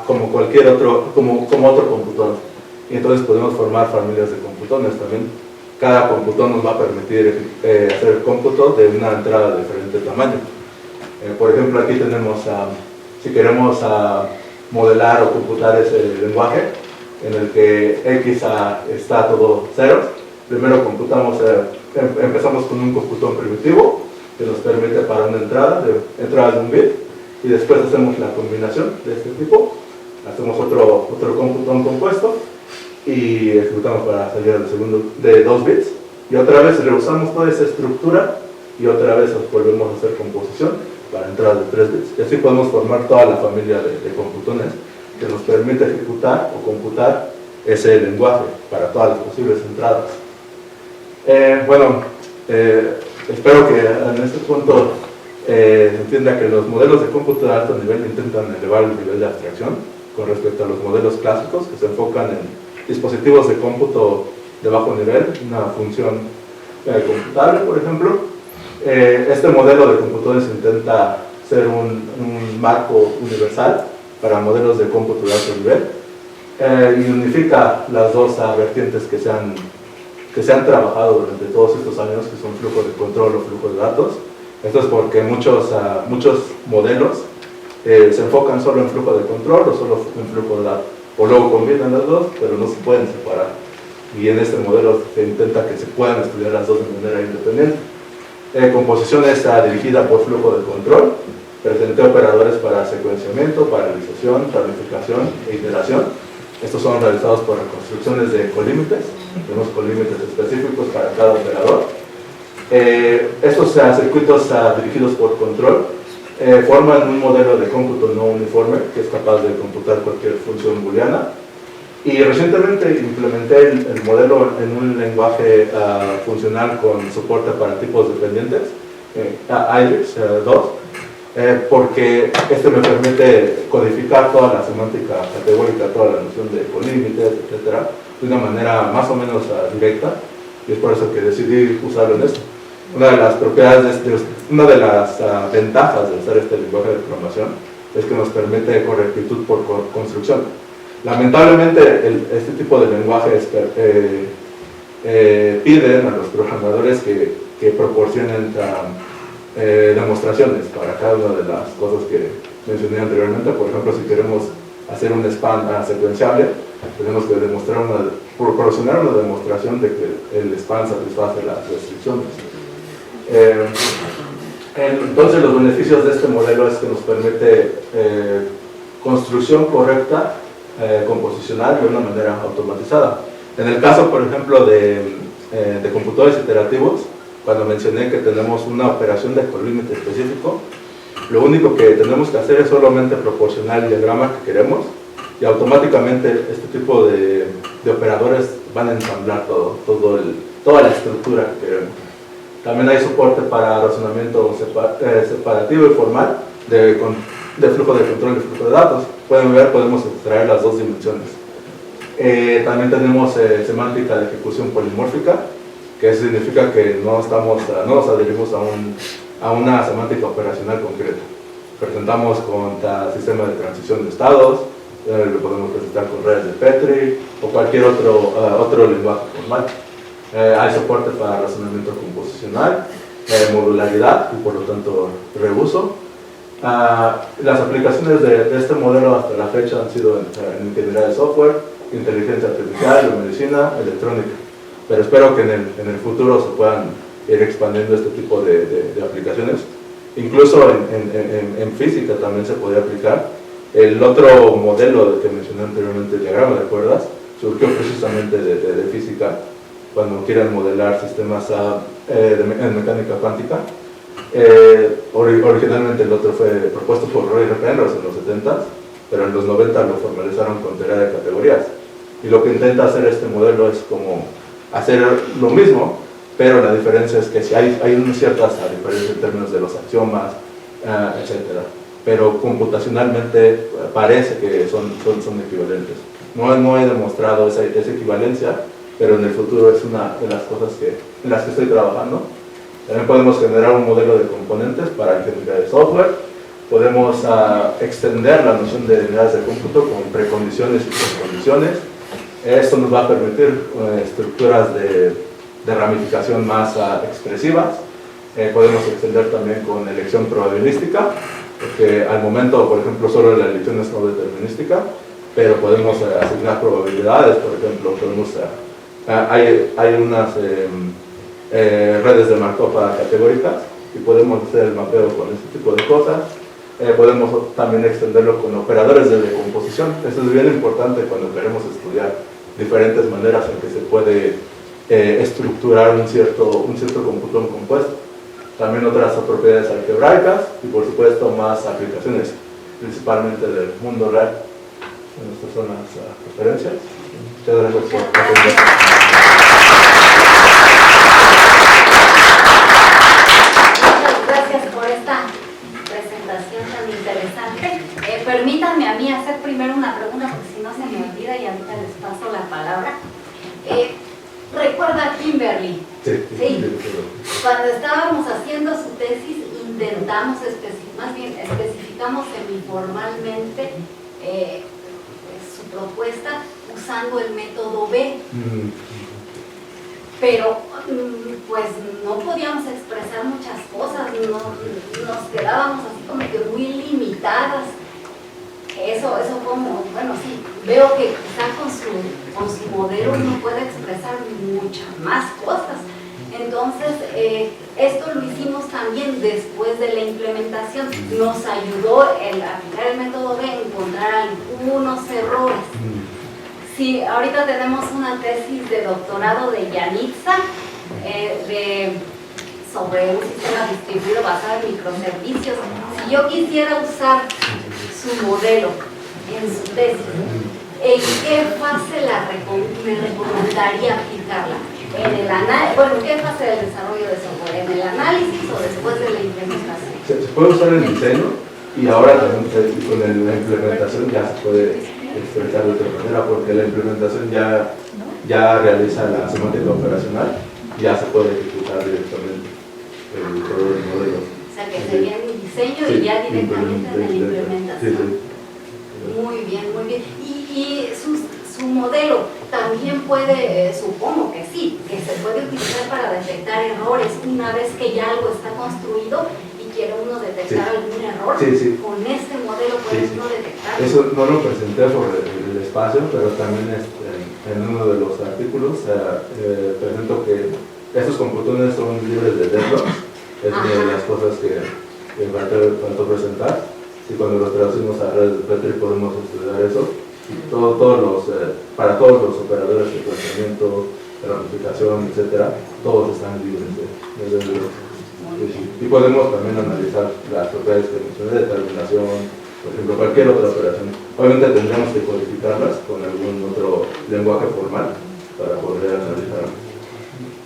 como cualquier otro, como otro computón. Y entonces podemos formar familias de computones también. Cada computón nos va a permitir hacer el cómputo de una entrada de diferente tamaño. Por ejemplo, aquí tenemos, si queremos modelar o computar ese lenguaje en el que X está todo ceros, primero empezamos con un computón primitivo que nos permite para una entrada de un bit, y después hacemos la combinación de este tipo, hacemos otro computón compuesto y ejecutamos para salida de 2 bits, y otra vez reusamos toda esa estructura y otra vez volvemos a hacer composición para entradas de 3 bits, y así podemos formar toda la familia de computones que nos permite ejecutar o computar ese lenguaje para todas las posibles entradas. Espero que en este punto entienda que los modelos de cómputo de alto nivel intentan elevar el nivel de abstracción con respecto a los modelos clásicos, que se enfocan en dispositivos de cómputo de bajo nivel, una función computable, por ejemplo. Este modelo de computadores intenta ser un marco universal para modelos de cómputo de alto nivel, y unifica las dos vertientes que se han trabajado durante todos estos años, que son flujo de control o flujo de datos. Esto es porque muchos modelos se enfocan solo en flujo de control o solo en flujo de datos, o luego combinan las dos, pero no se pueden separar. Y en este modelo se intenta que se puedan estudiar las dos de manera independiente. Composición está dirigida por flujo de control. Presenté operadores para secuenciamiento, paralización, ramificación e iteración. Estos son realizados por reconstrucciones de colímites. Tenemos colímites específicos para cada operador. Estos circuitos dirigidos por control forman un modelo de cómputo no uniforme que es capaz de computar cualquier función booleana. Y recientemente implementé el modelo en un lenguaje funcional con soporte para tipos dependientes, IRIS 2, porque este me permite codificar toda la semántica categórica, toda la noción de colímites, etcétera, de una manera más o menos directa, y es por eso que decidí usarlo en esto. Una de las propiedades, una de las ventajas de usar este lenguaje de programación es que nos permite correctitud por construcción. Lamentablemente, este tipo de lenguajes piden a los programadores que proporcionen demostraciones para cada una de las cosas que mencioné anteriormente. Por ejemplo, si queremos hacer un span secuenciable, tenemos que proporcionar una demostración de que el span satisface las restricciones. Entonces, los beneficios de este modelo es que nos permite construcción correcta, composicional de una manera automatizada. En el caso, por ejemplo, de computadores iterativos, cuando mencioné que tenemos una operación de colímite específico, lo único que tenemos que hacer es solamente proporcionar el diagrama que queremos y automáticamente este tipo de operadores van a ensamblar toda la estructura que queremos. También hay soporte para razonamiento separativo y formal de flujo de control y flujo de datos. Pueden ver, podemos extraer las dos dimensiones. También tenemos semántica de ejecución polimórfica, que eso significa que no nos adherimos a una semántica operacional concreta. Presentamos con sistema de transición de estados, lo podemos presentar con redes de Petri o cualquier otro lenguaje formal. Hay soporte para razonamiento composicional, modularidad y por lo tanto reuso. Las aplicaciones de este modelo hasta la fecha han sido en ingeniería de software, inteligencia artificial, medicina, electrónica. Pero espero que en el futuro se puedan ir expandiendo este tipo de aplicaciones. Incluso en física también se podría aplicar. El otro modelo que mencioné anteriormente, el diagrama de cuerdas, surgió precisamente de física, cuando quieren modelar sistemas en mecánica cuántica. Originalmente el otro fue propuesto por Roy Penrose en los 70s, pero en los 90 lo formalizaron con teoría de categorías. Y lo que intenta hacer este modelo es como hacer lo mismo, pero la diferencia es que si hay ciertas diferencias en términos de los axiomas, etc. Pero computacionalmente parece que son equivalentes. No he demostrado esa equivalencia, pero en el futuro es una de las cosas en las que estoy trabajando. También podemos generar un modelo de componentes para ingeniería de software. Podemos extender la noción de unidades de cómputo con precondiciones y postcondiciones. Esto nos va a permitir estructuras de ramificación más expresivas. Podemos extender también con elección probabilística, porque al momento, por ejemplo, solo la elección es no determinística, pero podemos asignar probabilidades. Por ejemplo, hay unas redes de Markov categóricas y podemos hacer el mapeo con este tipo de cosas. Podemos también extenderlo con operadores de decomposición. Esto es bien importante cuando queremos estudiar diferentes maneras en que se puede estructurar un cierto computón compuesto. También otras propiedades algebraicas y por supuesto más aplicaciones, principalmente del mundo real. Estas son las referencias. Muchas gracias por atender. Permítanme a mí hacer primero una pregunta, porque si no se me olvida y ahorita les paso la palabra. ¿Recuerda Kimberly? Sí. Cuando estábamos haciendo su tesis, especificamos semiformalmente su propuesta usando el método B. Pero pues no podíamos expresar muchas cosas, nos quedábamos así como que muy limitadas. Eso como, bueno, sí, veo que quizá con su modelo uno puede expresar muchas más cosas. Entonces, esto lo hicimos también después de la implementación. Nos ayudó el aplicar el método B a encontrar algunos errores. Sí, ahorita tenemos una tesis de doctorado de Yanitza sobre un sistema distribuido basado en microservicios. Si yo quisiera usar su modelo en su tesis, ¿En qué fase me recomendaría aplicarla? En el bueno, ¿en qué fase del desarrollo de software? ¿En el análisis o después de la implementación? Se puede usar el diseño y ahora también con la implementación ya se puede expresar de otra manera, porque la implementación ya realiza la semántica operacional y ya se puede ejecutar directamente todo el modelo. O sea, que sería en el diseño y ya directamente en la implementación. Muy bien, muy bien. Y su modelo también puede, supongo que sí, que se puede utilizar para detectar errores una vez que ya algo está construido y quiere uno detectar algún error. Con este modelo puede uno detectar. Eso no lo presenté por el espacio, pero también en uno de los artículos presento que estos computadores son libres de deadlocks. Es una de las cosas que faltó presentar. Y cuando los traducimos a redes de Petri podemos estudiar eso. Y para todos los operadores de procesamiento, de ramificación, etcétera, todos están libres de deadlocks. Y podemos también analizar las propiedades que mencioné, determinación, por ejemplo, cualquier otra operación. Obviamente tendríamos que codificarlas con algún otro lenguaje formal para poder analizarlas.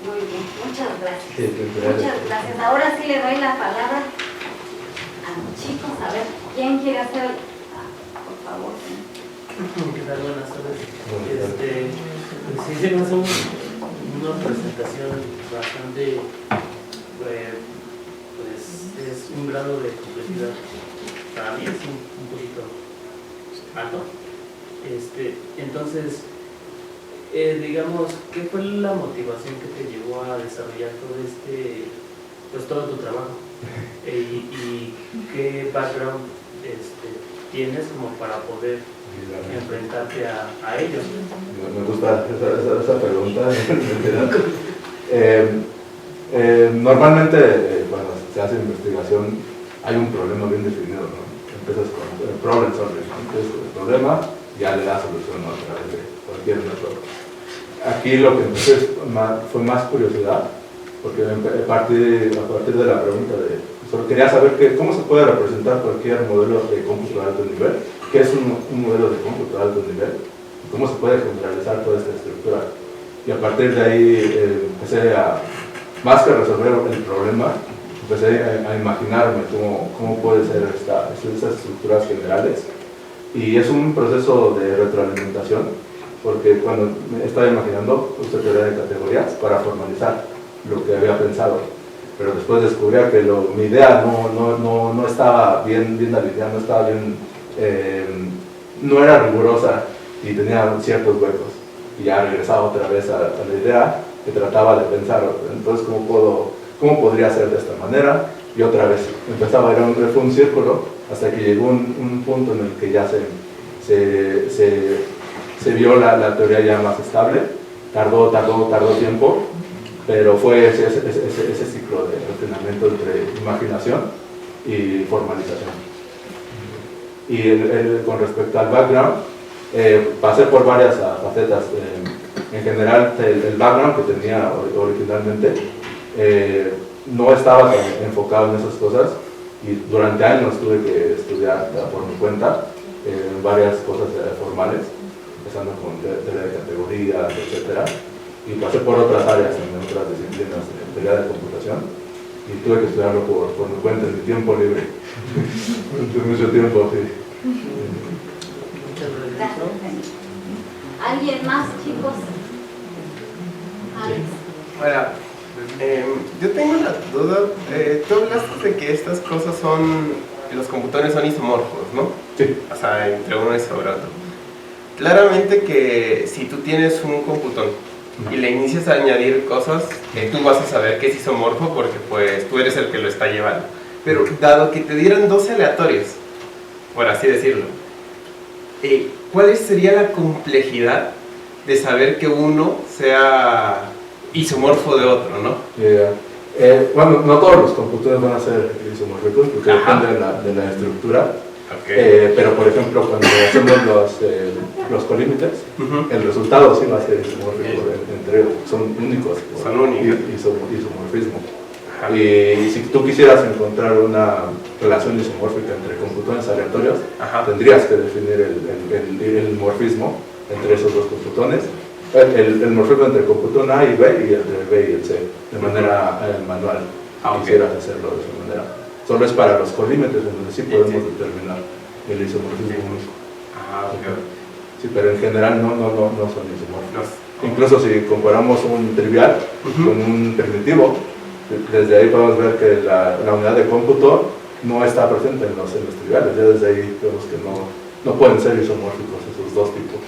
Muy bien, muchas gracias. Muchas gracias. Ahora sí le doy la palabra a los chicos. A ver, ¿quién quiere hacer? Por favor. ¿Qué tal? Buenas tardes. Pues sí, se me hace una presentación bastante, pues es un grado de complejidad. Para mí es un poquito alto. Entonces, digamos, ¿qué fue la motivación que te llevó a desarrollar todo tu trabajo? ¿Y qué background tienes como para poder enfrentarte a ellos? Me gusta esa pregunta. Normalmente cuando se hace investigación hay un problema bien definido, ¿no? Empiezas con el problem solving, ¿no? Empiezas con el problema, ya le das solución, ¿no? A través de cualquier método. Aquí lo que empecé fue más curiosidad, porque a partir de la pregunta solo quería saber cómo se puede representar cualquier modelo de cómputo de alto nivel, qué es un modelo de cómputo de alto nivel, y cómo se puede generalizar toda esta estructura. Y a partir de ahí empecé más que resolver el problema, empecé a imaginarme cómo puede ser estas estructuras generales. Y es un proceso de retroalimentación, porque cuando me estaba imaginando, usé teoría de categorías para formalizar lo que había pensado. Pero después descubría que mi idea no estaba bien alineada, no estaba bien, no era rigurosa y tenía ciertos huecos. Y ya regresaba otra vez a la idea que trataba de pensar, entonces ¿cómo podría ser de esta manera? Y otra vez empezaba a ir fue un círculo hasta que llegó un punto en el que ya se vio la teoría ya más estable. Tardó tiempo, pero fue ese ciclo de entrenamiento entre imaginación y formalización. Y con respecto al background, pasé por varias facetas. En general, el background que tenía originalmente no estaba tan enfocado en esas cosas, y durante años tuve que estudiar por mi cuenta varias cosas formales, empezando con teoría de categorías, etc. Y pasé por otras áreas, en otras disciplinas de teoría de computación, y tuve que estudiarlo por mi cuenta en mi tiempo libre. Durante mucho tiempo, sí. ¿Alguien más, chicos? Alex. Hola, yo tengo la duda, tú hablaste de que estas cosas los computadores son isomorfos, ¿no? Sí. O sea, entre uno y sobre otro. Claramente que si tú tienes un computón y le inicias a añadir cosas, tú vas a saber que es isomorfo porque pues tú eres el que lo está llevando. Pero dado que te dieran dos aleatorios, por así decirlo, ¿cuál sería la complejidad de saber que uno sea isomorfo de otro, ¿no? Bueno, no todos los computadores van a ser isomórficos porque depende de la estructura. Okay. Pero por ejemplo, cuando hacemos los colímites, el resultado sí va a ser isomórfico entre ellos, son únicos. Son únicos. Isomorfismo. Ajá. Y si tú quisieras encontrar una relación isomórfica entre computones aleatorios, Ajá. tendrías que definir el morfismo entre esos dos computones, el morfismo entre computón A y B y entre el B y el C, de manera manual. Ah, ok. Quisieras hacerlo de esa manera. Solo es para los colímetros en donde sí podemos determinar el isomorfismo único. Ah, ok. Sí, pero en general no son isomórficos. No. Incluso si comparamos un trivial con un primitivo, desde ahí podemos ver que la unidad de cómputo no está presente en los triviales. Ya desde ahí vemos que no pueden ser isomórficos esos dos tipos.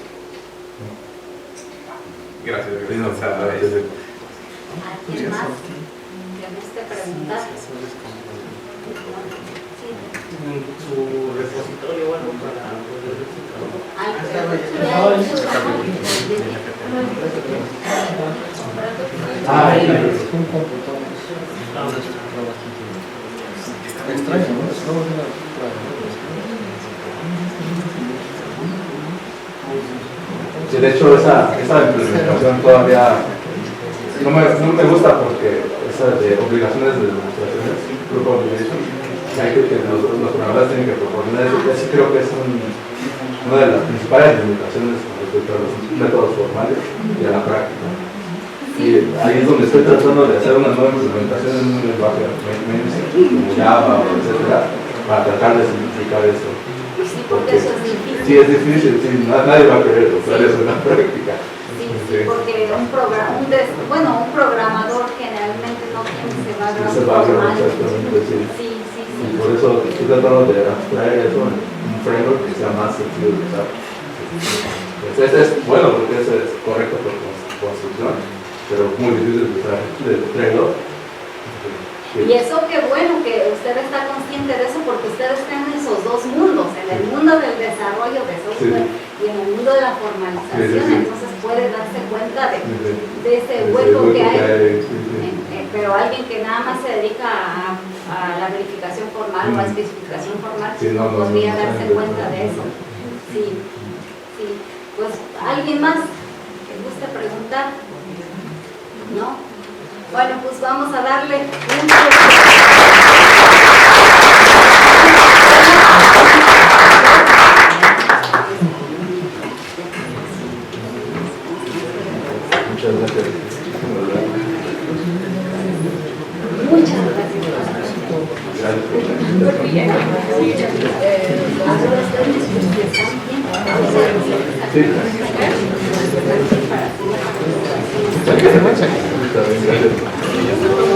Gracias. Sí, no, Gracias. ¿Alguien más que guste preguntar? Sí. Su repositorio, bueno, para poder Un computador. Extraño, ¿no? Es una Sí, de hecho esa implementación todavía no me gusta porque esa de obligaciones de demostraciones, group obligation, hay que los programadores tienen que proponer eso. Ese creo que es una de las principales limitaciones con respecto a los métodos formales y a la práctica. Y ahí es donde estoy tratando de hacer una nueva implementación en un lenguaje como Java o etcétera, para tratar de simplificar eso. Sí, porque eso es difícil. Sí, es difícil, sí, nadie va a querer usar eso en la práctica. Sí, porque un programador generalmente no tiene ese background formal. Exactamente, sí. Sí. Y por eso estoy tratando de abstraer eso en un framework que sea más sencillo de usar. Este es bueno porque ese es correcto por construcción, pero muy difícil de usar de trade-off. Y eso qué bueno que usted está consciente de eso porque usted está en esos dos mundos, en el mundo del desarrollo de software y en el mundo de la formalización, entonces puede darse cuenta de ese hueco que hay. Pero alguien que nada más se dedica a la verificación formal o a especificación formal podría darse cuenta de eso. Sí. Pues alguien más que guste preguntar, ¿no? Bueno, pues vamos a darle Muchas gracias. muchas gracias. Gracias.